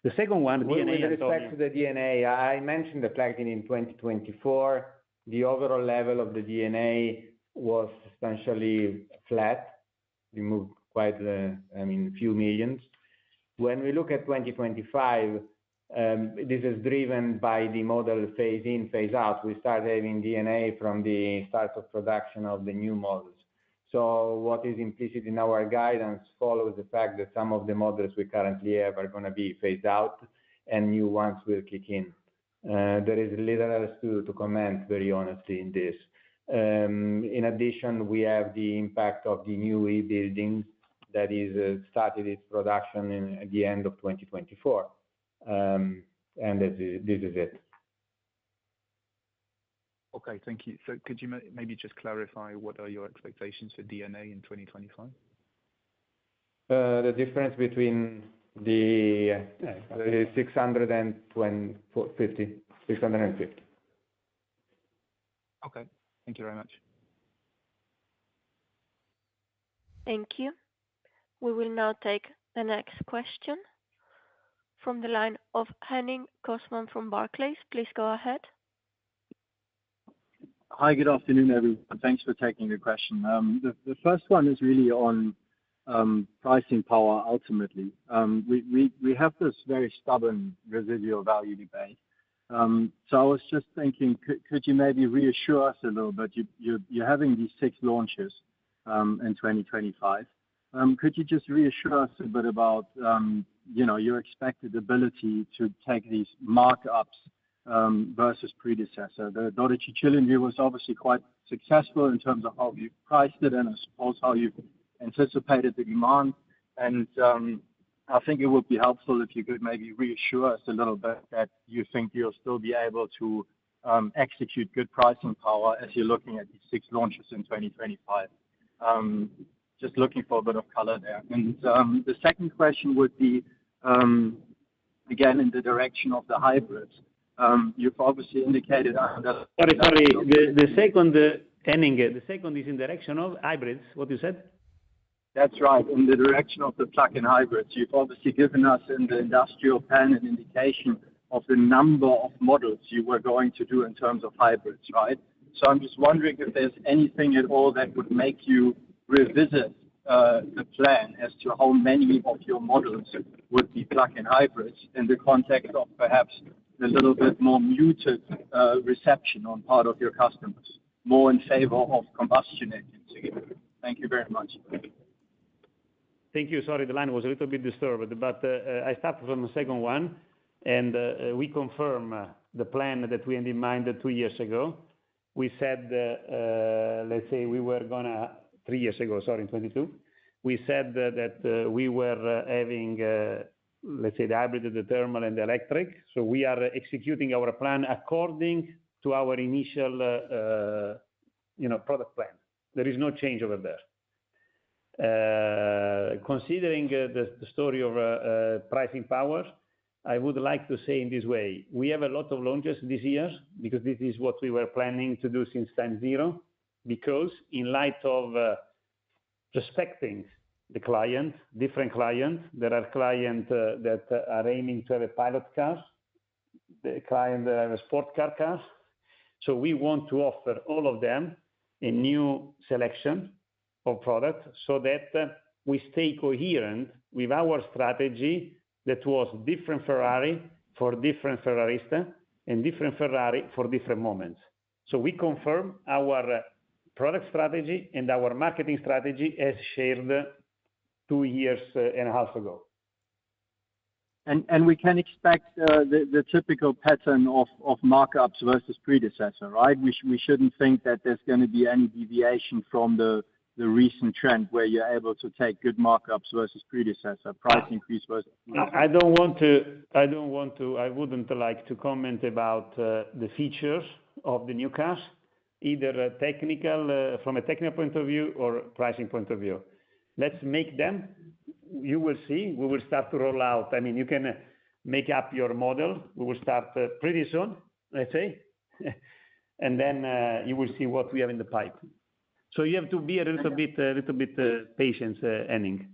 The second one, with D&A, respect to the D&A, I mentioned the flagging in 2024. The overall level of the D&A was substantially flat. We moved quite, a few millions. When we look at 2025, this is driven by the model phase in, phase out. We start having D&A from the start of production of the new models. So what is implicit in our guidance follows the fact that some of the models we currently have are going to be phased out and new ones will kick in. There is little else to comment, very honestly, in this. In addition, we have the impact of the new e-building that is started its production at the end of 2024. And this is it. Okay, thank you. So could you maybe just clarify what are your expectations for D&A in 2025? The difference between the 650. Okay, thank you very much. Thank you. We will now take the next question from the line of Henning Cosman from Barclays. Please go ahead. Hi, good afternoon, everyone. Thanks for taking the question. The first one is really on pricing power ultimately. We have this very stubborn residual value debate. So I was just thinking, could you maybe reassure us a little bit? You're having these 6 launches in 2025. Could you just reassure us a bit about your expected ability to take these markups versus predecessor? The 12 Cylinder was obviously quite successful in terms of how you priced it and I suppose how you anticipated the demand. And I think it would be helpful if you could maybe reassure us a little bit that you think you'll still be able to execute good pricing power as you're looking at these 6 launches in 2025. Just looking for a bit of color there. And the second question would be, again, in the direction of the hybrids. You've obviously indicated that. Sorry. The second, Henning, the second is in direction of hybrids, what you said? That's right, in the direction of the plug-in hybrids. You've obviously given us in the industrial plan an indication of the number of models you were going to do in terms of hybrids, right? So I'm just wondering if there's anything at all that would make you revisit the plan as to how many of your models would be plug-in hybrids in the context of perhaps a little bit more muted reception on part of your customers, more in favor of combustion engines again. Thank you very much. Thank you. Sorry, the line was a little bit disturbed, but I start from the second one, and we confirm the plan that we had in mind 2 years ago. We said, let's say we were gonna 3 years ago, sorry, in 22. We said that we were having, let's say, the hybrid, the thermal, and the electric. So we are executing our plan according to our initial, product plan. There is no change over there. Considering the story of pricing power, I would like to say in this way, we have a lot of launches this year because this is what we were planning to do since time zero, because in light of respecting the client, different clients, there are clients that are aiming to have a pilot car, the client that have a sport car. So we want to offer all of them a new selection of products so that we stay coherent with our strategy that was different Ferrari for different Ferrarista and different Ferrari for different moments. So we confirm our product strategy and our marketing strategy as shared 2 years and a half ago. And we can expect the typical pattern of markups versus predecessor, right? We shouldn't think that there's going to be any deviation from the recent trend where you're able to take good markups versus predecessor, price increase versus predecessor. I wouldn't like to comment about the features of the new cars, either technical, from a technical point of view or pricing point of view. Let's make them. You will see. We will start to roll out. I mean, you can make up your model. We will start pretty soon, let's say, and then you will see what we have in the pipe. So you have to be a little bit patient, Henning.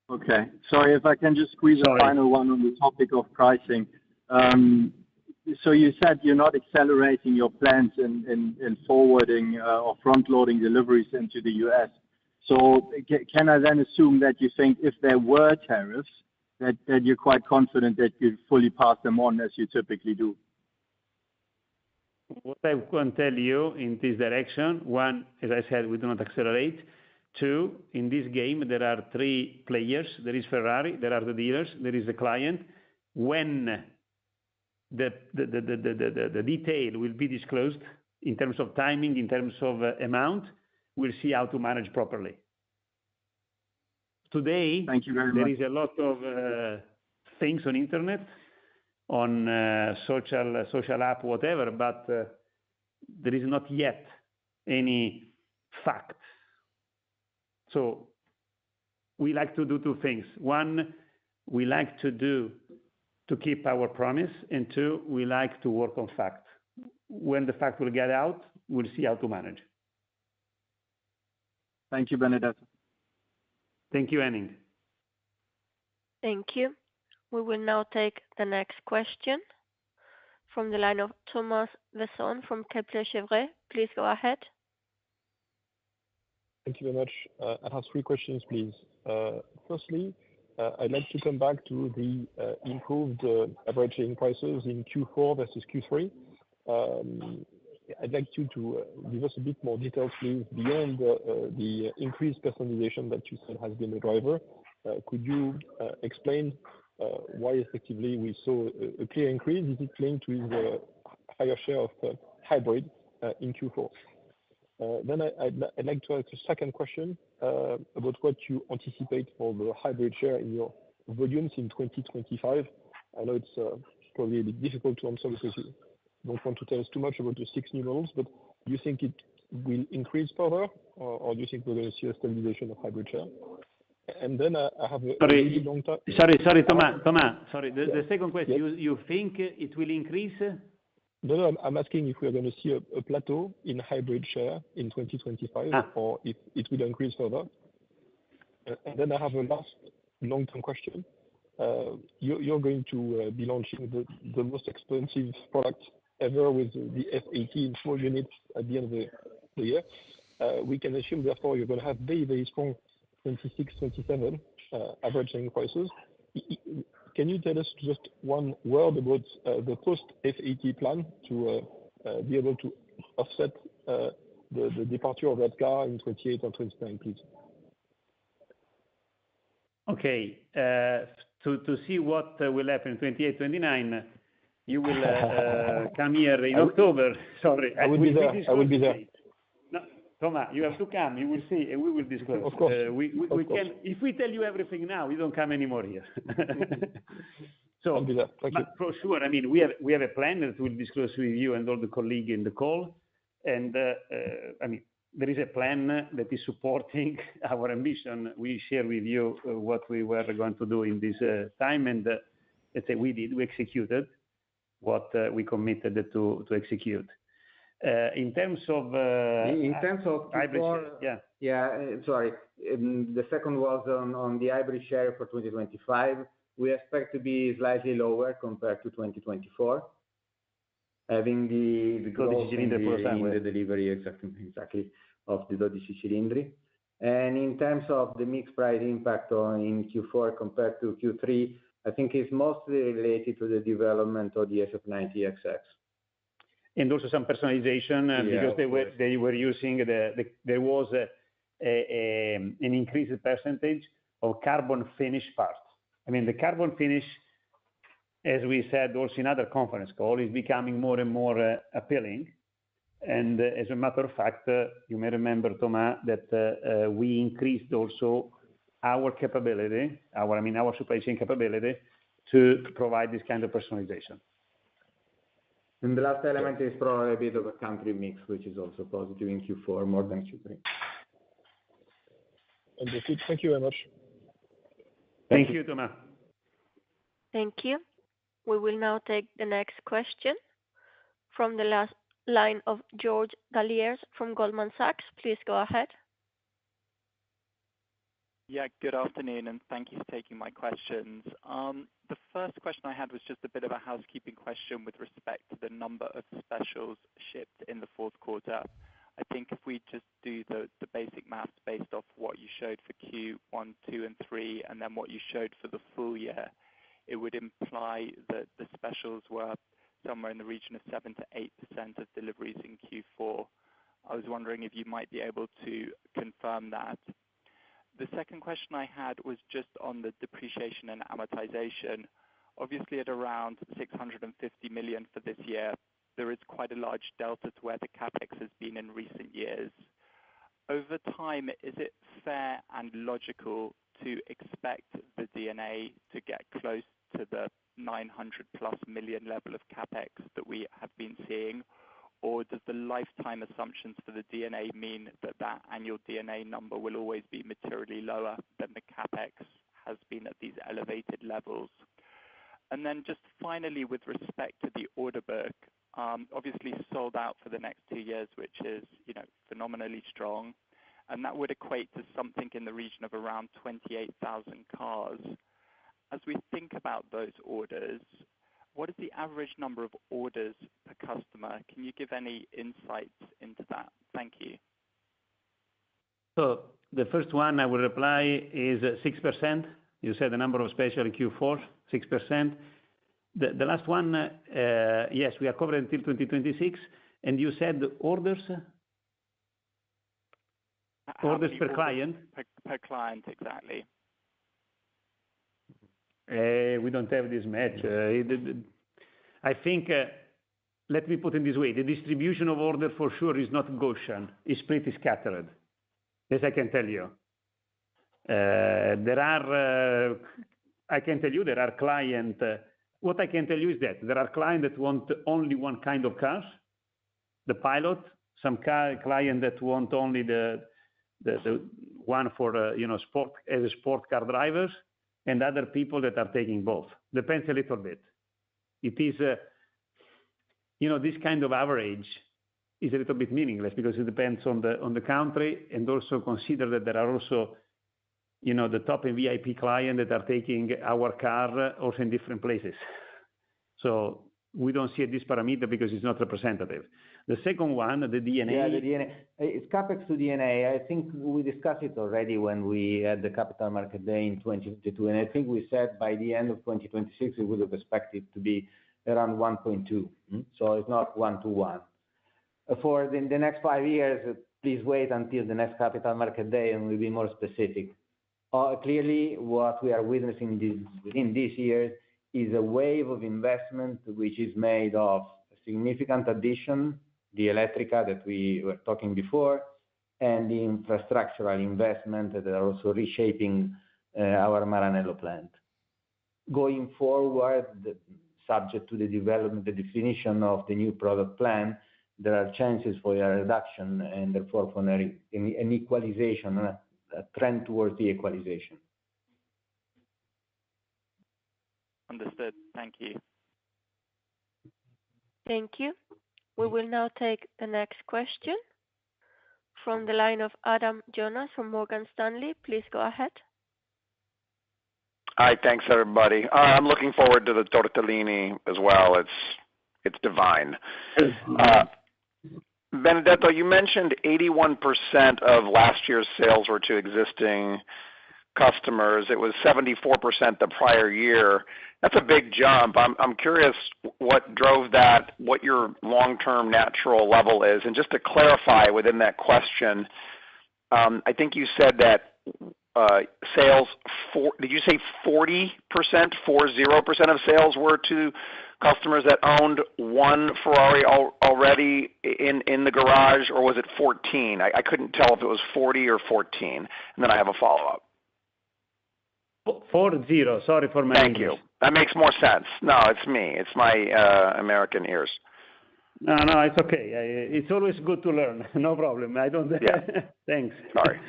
Okay. Sorry, if I can just squeeze a final one on the topic of pricing. So you said you're not accelerating your plans in forwarding or front-loading deliveries into the US. So can I then assume that you think if there were tariffs, that you're quite confident that you'd fully pass them on as you typically do? What I can tell you in this direction, one, as I said, we do not accelerate. Two, in this game, there are 3 players. There is Ferrari, there are the dealers, there is the client. When the detail will be disclosed in terms of timing, in terms of amount, we'll see how to manage properly. Today, thank you very much. There is a lot of things on internet, on social app, whatever, but there is not yet any fact. So we like to do 2 things. One, we like to keep our promise, and 2, we like to work on fact. When the fact will get out, we'll see how to manage. Thank you, Benedetto. Thank you, Henning. Thank you. We will now take the next question from the line of Thomas Besson from Kepler Cheuvreux. Please go ahead. Thank you very much. I have 3 questions, please. Firstly, I'd like to come back to the improved average selling prices in Q4 versus Q3. I'd like you to give us a bit more details, please, beyond the increased personalization that you said has been the driver. Could you explain why effectively we saw a clear increase? Is it linked with the higher share of hybrid in Q4? Then I'd like to ask a second question about what you anticipate for the hybrid share in your volumes in 2025. I know it's probably a bit difficult to answer because you don't want to tell us too much about the 6 new models, but do you think it will increase further, or do you think we're going to see a stabilization of hybrid share? And then I have a Sorry, really long time. sorry, Thomas. Sorry, Yeah. the second question. Yes. You think it will increase? No, I'm asking if we're going to see a plateau in hybrid share in 2025 or if it will increase further. And then I have a last long-term question. You're going to be launching the most expensive product ever with the F80 in 4 units at the end of the year. We can assume, therefore, you're going to have very, very strong 26, 27 average selling prices. Can you tell us just one word about the post-F80 plan to be able to offset the departure of that car in 28 and 29, please? Okay. To see what will happen in 28, 29, you will come here in October. Sorry. I will be there. I will be there. No, Thomas, you have to come. You will see, and we will disclose. Of course. We can. If we tell you everything now, you don't come anymore here. So, I'll be there. Thank you. for sure, I mean, we have a plan that we'll disclose with you and all the colleagues in the call. And I mean, there is a plan that is supporting our ambition. We share with you what we were going to do in this time, and let's say we executed what we committed to execute. In terms of hybrid share, sorry. The second was on the hybrid share for 2025. We expect to be slightly lower compared to 2024, having the growth in the delivery exactly of the 12 cilindri. And in terms of the mixed price impact in Q4 compared to Q3, I think it's mostly related to the development of the SF90 XX. And also some personalization because they were using there was an increased percentage of carbon finish parts. I mean, the carbon finish, as we said also in other conference call, is becoming more and more appealing. And as a matter of fact, you may remember, Thomas, that we increased also our capability, our supply chain capability to provide this kind of personalization. And the last element is probably a bit of a country mix, which is also positive in Q4 more than Q3. Understood. Thank you very much. Thank you, Thomas. Thank you. We will now take the next question from the last line of George Galliers from Goldman Sachs. Please go ahead. Yeah, good afternoon, and thank you for taking my questions. The first question I had was just a bit of a housekeeping question with respect to the number of specials shipped in the fourth quarter. I think if we just do the basic maths based off what you showed for Q1, 2, and 3, and then what you showed for the full year, it would imply that the specials were somewhere in the region of 7 to 8% of deliveries in Q4. I was wondering if you might be able to confirm that. The second question I had was just on the depreciation and amortization. Obviously, at around 650 million for this year, there is quite a large delta to where the capex has been in recent years. Over time, is it fair and logical to expect the D&A to get close to the 900 plus million level of capex that we have been seeing? Or does the lifetime assumptions for the D&A mean that that annual D&A number will always be materially lower than the capex has been at these elevated levels? And then just finally, with respect to the order book, obviously sold out for the next 2 years, which is, phenomenally strong. And that would equate to something in the region of around 28,000 cars. As we think about those orders, what is the average number of orders per customer? Can you give any insights into that? Thank you. So the first one I will reply is 6%. You said the number of special in Q4, 6%. The last one, yes, we are covered until 2026. And you said orders? Orders per client? Per client, exactly. We don't have this match. I think, let me put it this way. The distribution of order for sure is not Gaussian. It's pretty scattered, as I can tell you. I can tell you there are clients. What I can tell you is that there are clients that want only one kind of cars, the pilot. Some clients that want only one for sport as a sport car drivers, and other people that are taking both. Depends a little bit. It is, this kind of average is a little bit meaningless because it depends on the country, and also consider that there are also, the top and VIP client that are taking our car also in different places. So we don't see this parameter because it's not representative. The second one, the DNA. Yeah, the DNA. It's CapEx to DNA. I think we discussed it already when we had the Capital Market Day in 2022, and I think we said by the end of 2026 we would have expected to be around 1.2. So it's not 1-to-1. For the next 5 years, please wait until the next Capital Market Day and we'll be more specific. Clearly, what we are witnessing within this year is a wave of investment which is made of a significant addition, the electrica that we were talking before, and the infrastructural investment that are also reshaping our Maranello plant. Going forward, subject to the development, the definition of the new product plan, there are chances for a reduction and therefore for an equalization, a trend towards the equalization. Understood. Thank you. Thank you. We will now take the next question from the line of Adam Jonas from Morgan Stanley. Please go ahead. Hi, thanks everybody. I'm looking forward to the tortellini as well. It's divine. Benedetto, you mentioned 81% of last year's sales were to existing customers. It was 74% the prior year. That's a big jump. I'm curious what drove that, what your long-term natural level is. And just to clarify within that question, I think you said that sales, did you say 40%, 40% of sales were to customers that owned one Ferrari already in the garage, or was it 14? I couldn't tell if it was 40 or 14. And then I have a follow-up. 40. Sorry for my Thank you. That makes more sense. No, it's me. It's my American ears. No, it's okay. It's always good to learn. No problem. I don't. Yeah. Thanks. Sorry.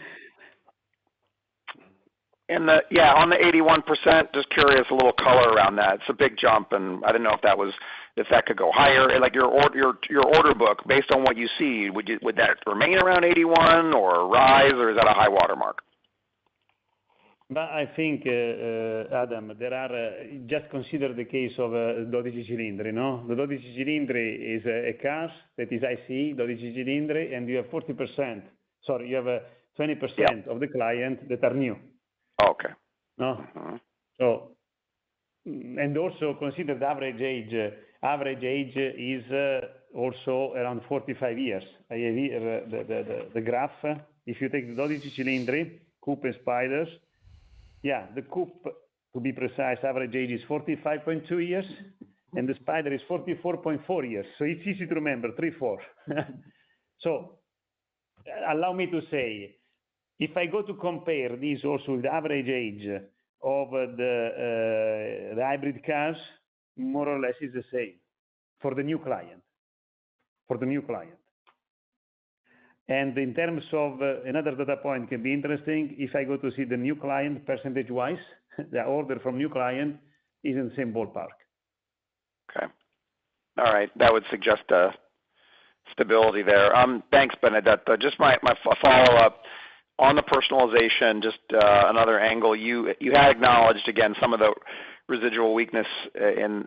And on the 81%, just curious, a little color around that. It's a big jump, and I didn't know if that could go higher. Like your order book, based on what you see, would that remain around 81 or rise, or is that a high watermark? But I think, Adam, there are, just consider the case of 12 cilindri, no? The 12 cilindri is a car that is ICE, 12 cilindri, and you have 40%, you have 20% of the client that are new. Okay. No? Mm-hmm. So, and also consider the average age. Average age is also around 45 years. I have here the graph. If you take the 12 cilindri, coupe and spiders, the coupe, to be precise, average age is 45.2 years, and the spider is 44.4 years. So it's easy to remember, 3-4. So allow me to say, if I go to compare this also with the average age of the hybrid cars, more or less is the same for the new client. And in terms of another data point can be interesting, if I go to see the new client percentage-wise, the order from new client is in the same ballpark. Okay. All right. That would suggest stability there. Thanks, Benedetto. Just my follow-up on the personalization, just another angle. You had acknowledged, again, some of the residual weakness in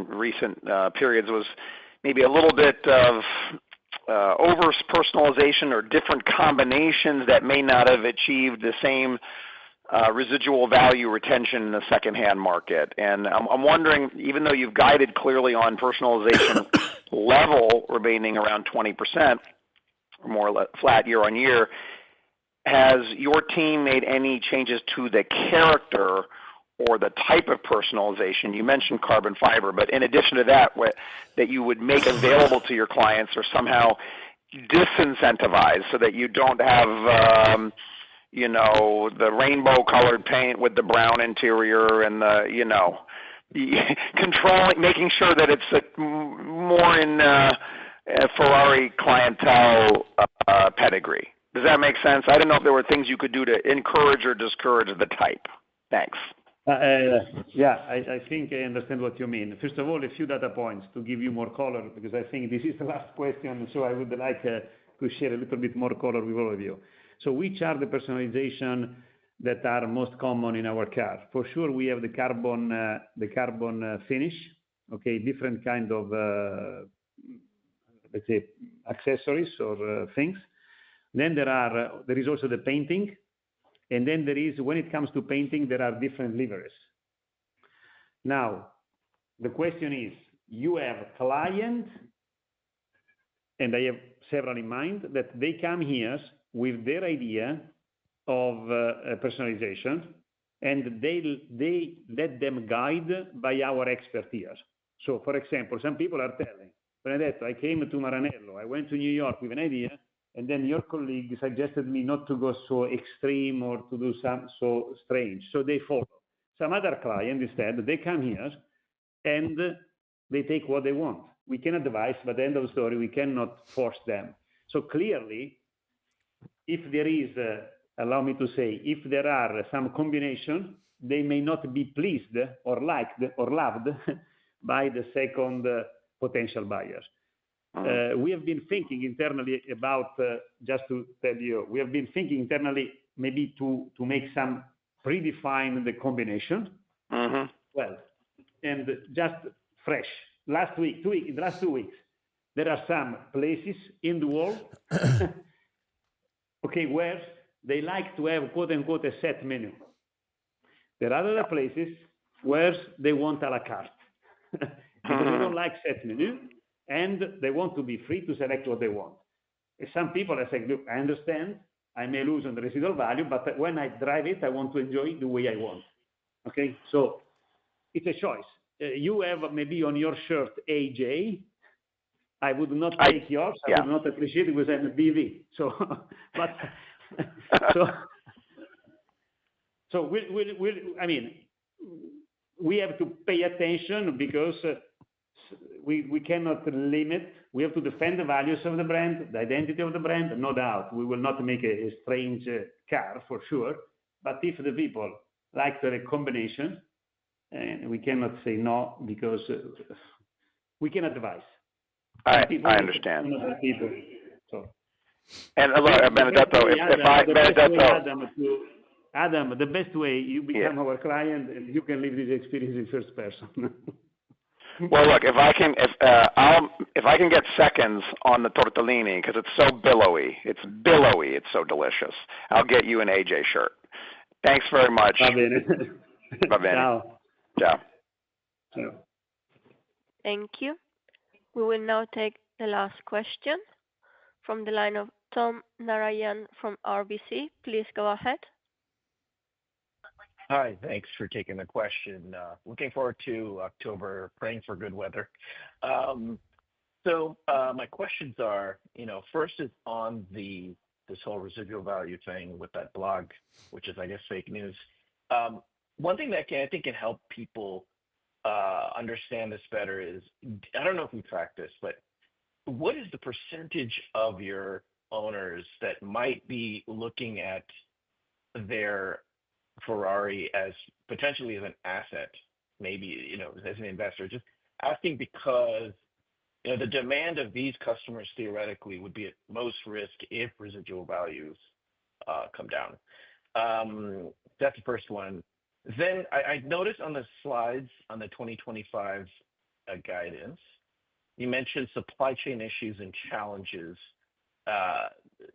recent periods was maybe a little bit of over personalization or different combinations that may not have achieved the same residual value retention in the secondhand market. And I'm wondering, even though you've guided clearly on personalization level remaining around 20% or more flat year on year, has your team made any changes to the character or the type of personalization? You mentioned carbon fiber, but in addition to that, that you would make available to your clients or somehow disincentivize so that you don't have, the rainbow colored paint with the brown interior and controlling, making sure that it's more in Ferrari clientele pedigree. Does that make sense? I didn't know if there were things you could do to encourage or discourage the type. Thanks. Yeah, I think I understand what you mean. First of all, a few data points to give you more color, because I think this is the last question, so I would like to share a little bit more color with all of you. So which are the personalization that are most common in our car? For sure, we have the carbon finish, okay, different kind of, let's say, accessories or things. Then there is also the painting. And then there is, when it comes to painting, there are different liveries. Now, the question is, you have clients, and I have several in mind, that they come here with their idea of personalization, and they let them guide by our expert here. So, for example, some people are telling, Benedetto, I came to Maranello, I went to New York with an idea, and then your colleague suggested me not to go so extreme or to do some so strange. So they follow. Some other client, instead, they come here and they take what they want. We can advise, but at the end of the story, we cannot force them. So clearly, if there is, allow me to say, if there are some combination, they may not be pleased or liked or loved by the second potential buyers. We have been thinking internally about, just to tell you, we have been thinking internally maybe to make some predefined the combination. Well, and just fresh. Last week, in the last 2 weeks, there are some places in the world, okay, where they like to have quote unquote a set menu. There are other places where they want a la carte because they don't like set menu. And they want to be free to select what they want. Some people are saying, look, I understand, I may lose on the residual value, but when I drive it, I want to enjoy it the way I want. Okay, so it's a choice. You have maybe on your shirt AJ. I would not take yours. I would not appreciate it because I'm a BV. So, but so I mean, we have to pay attention because. We cannot limit. We have to defend the values of the brand, the identity of the brand, no doubt. We will not make a strange car for sure. But if the people like the combination, and we cannot say no because we can advise. I understand. People, so. And Benedetto, Adam, the best way you become our client, and you can live this experience in first person. Well, look, if I can get seconds on the tortellini because it's so billowy, it's so delicious. I'll get you an AJ shirt. Thanks very much. Va bene. Va bene. Ciao. Ciao. Ciao. Thank you. We will now take the last question from the line of Tom Narayan from RBC. Please go ahead. Hi, thanks for taking the question. Looking forward to October, praying for good weather. So my questions are, first is on this whole residual value thing with that blog, which is, I guess, fake news. One thing that I think can help people understand this better is, I don't know if we track this, but what is the percentage of your owners that might be looking at their Ferrari as potentially as an asset, maybe, as an investor, just asking because, the demand of these customers theoretically would be at most risk if residual values come down. That's the first one. Then I noticed on the slides on the 2025 guidance, you mentioned supply chain issues and challenges.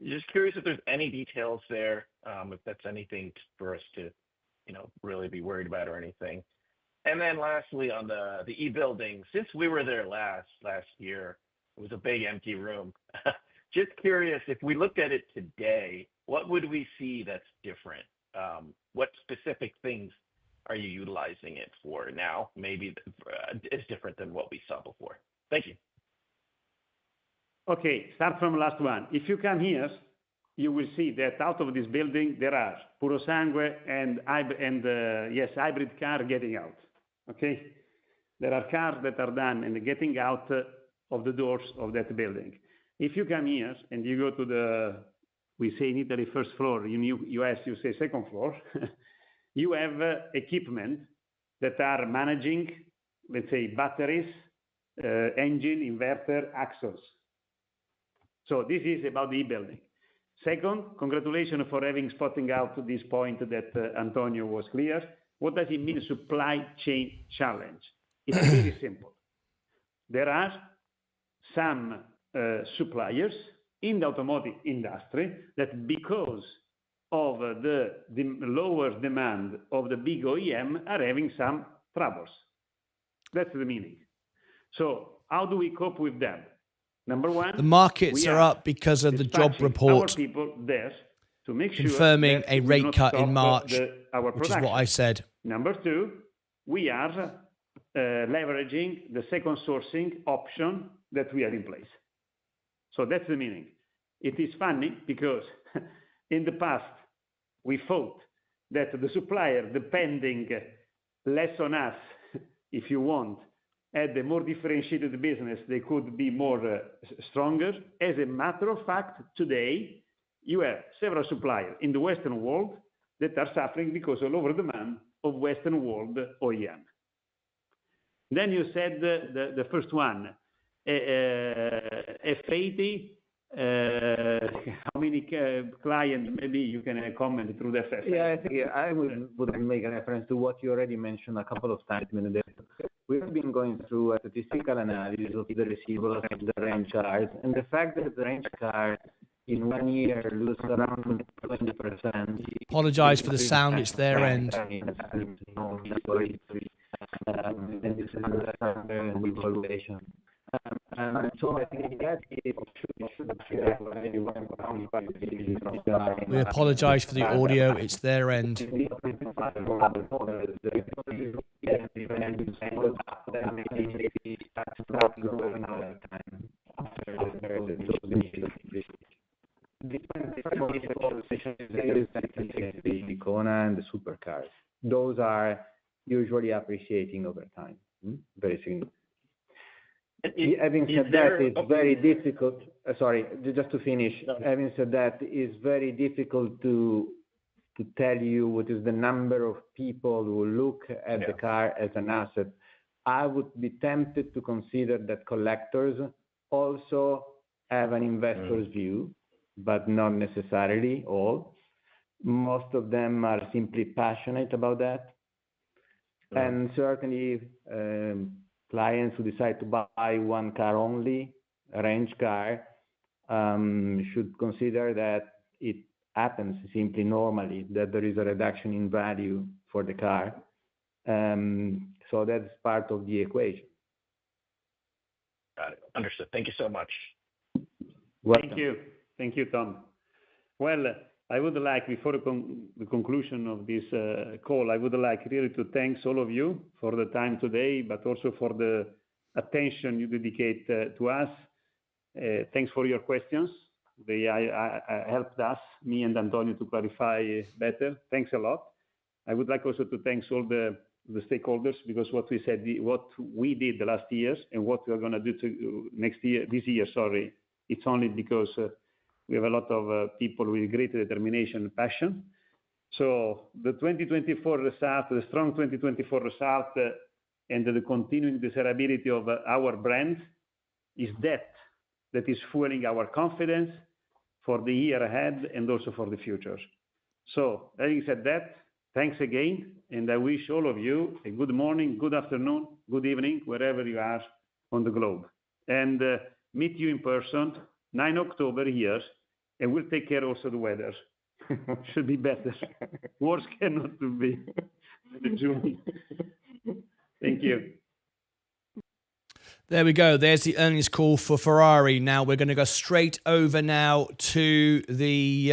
Just curious if there's any details there, if that's anything for us to, really be worried about or anything. And then lastly, on the e-building, since we were there last year, it was a big empty room. Just curious, if we looked at it today, what would we see that's different? What specific things are you utilizing it for now? Maybe it's different than what we saw before. Thank you. Okay, start from the last one. If you come here, you will see that out of this building, there are Puro Sangue and hybrid car getting out. Okay? There are cars that are done and getting out of the doors of that building. If you come here and you go to we say in Italy first floor, in US you say second floor, you have equipment that are managing, let's say, batteries, engine, inverter, axles. So this is about the e-building. Second, congratulations for having spotting out this point that Antonio was clear. What does it mean, supply chain challenge? It's very simple. There are some suppliers in the automotive industry that because of the lower demand of the big OEM are having some troubles. That's the meaning. So how do we cope with them? Number one, the markets are up because of the job report people there to make confirming sure a rate cut in March, which is what I said. Number two, we are leveraging the second sourcing option that we have in place. So that's the meaning. It is funny because in the past, we thought that the supplier, depending less on us, if you want, had a more differentiated business, they could be more stronger. As a matter of fact, today, you have several suppliers in the Western world that are suffering because of lower demand of Western world OEM. Then you said the first one, F80, how many clients, maybe you can comment through the FF. Yeah, I think I would make a reference to what you already mentioned a couple of times. We have been going through a statistical analysis of the receivables and the range cars, and the fact that the range cars in 1 year lose around 20%. Apologise for the sound, it's their end. And this is an evaluation. So I think that we apologise for the audio, it's their end. The Kona and the supercars. Those are usually appreciating over time. Very significant. Having said that, it's very difficult. Sorry, just to finish. Having said that, it's very difficult to tell you what is the number of people who look at the car as an asset. I would be tempted to consider that collectors also have an investor's view, but not necessarily all. Most of them are simply passionate about that. And certainly clients who decide to buy one car only, a range car, should consider that it happens simply normally, that there is a reduction in value for the car. So that's part of the equation. Got it. Understood. Thank you so much. Welcome. Thank you. Thank you, Tom. Well, I would like, before the conclusion of this call, I would like really to thank all of you for the time today, but also for the attention you dedicate to us. Thanks for your questions. They helped us, me and Antonio, to clarify better. Thanks a lot. I would like also to thank all the stakeholders, because what we did the last years and what we are going to do this year, it's only because we have a lot of people with great determination and passion. So the 2024 result, the strong 2024 result, and the continuing desirability of our brand is that is fueling our confidence for the year ahead and also for the future. So having said that, thanks again, and I wish all of you a good morning, good afternoon, good evening, wherever you are on the globe. And meet you in person, 9 October here, and we'll take care also of the weather. Should be better. Worse cannot be. June. Thank you. There we go. There's the earnings call for Ferrari. Now we're going to go straight over now to the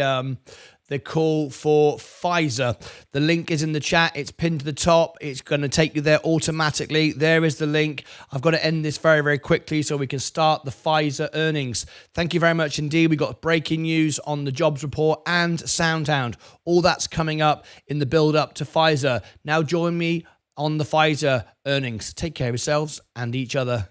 call for Pfizer. The link is in the chat. It's pinned to the top. It's going to take you there automatically. There is the link. I've got to end this very, very quickly so we can start the Pfizer earnings. Thank you very much indeed. We got breaking news on the jobs report and SoundHound. All that's coming up in the build up to Pfizer. Now join me on the Pfizer earnings. Take care of yourselves and each other.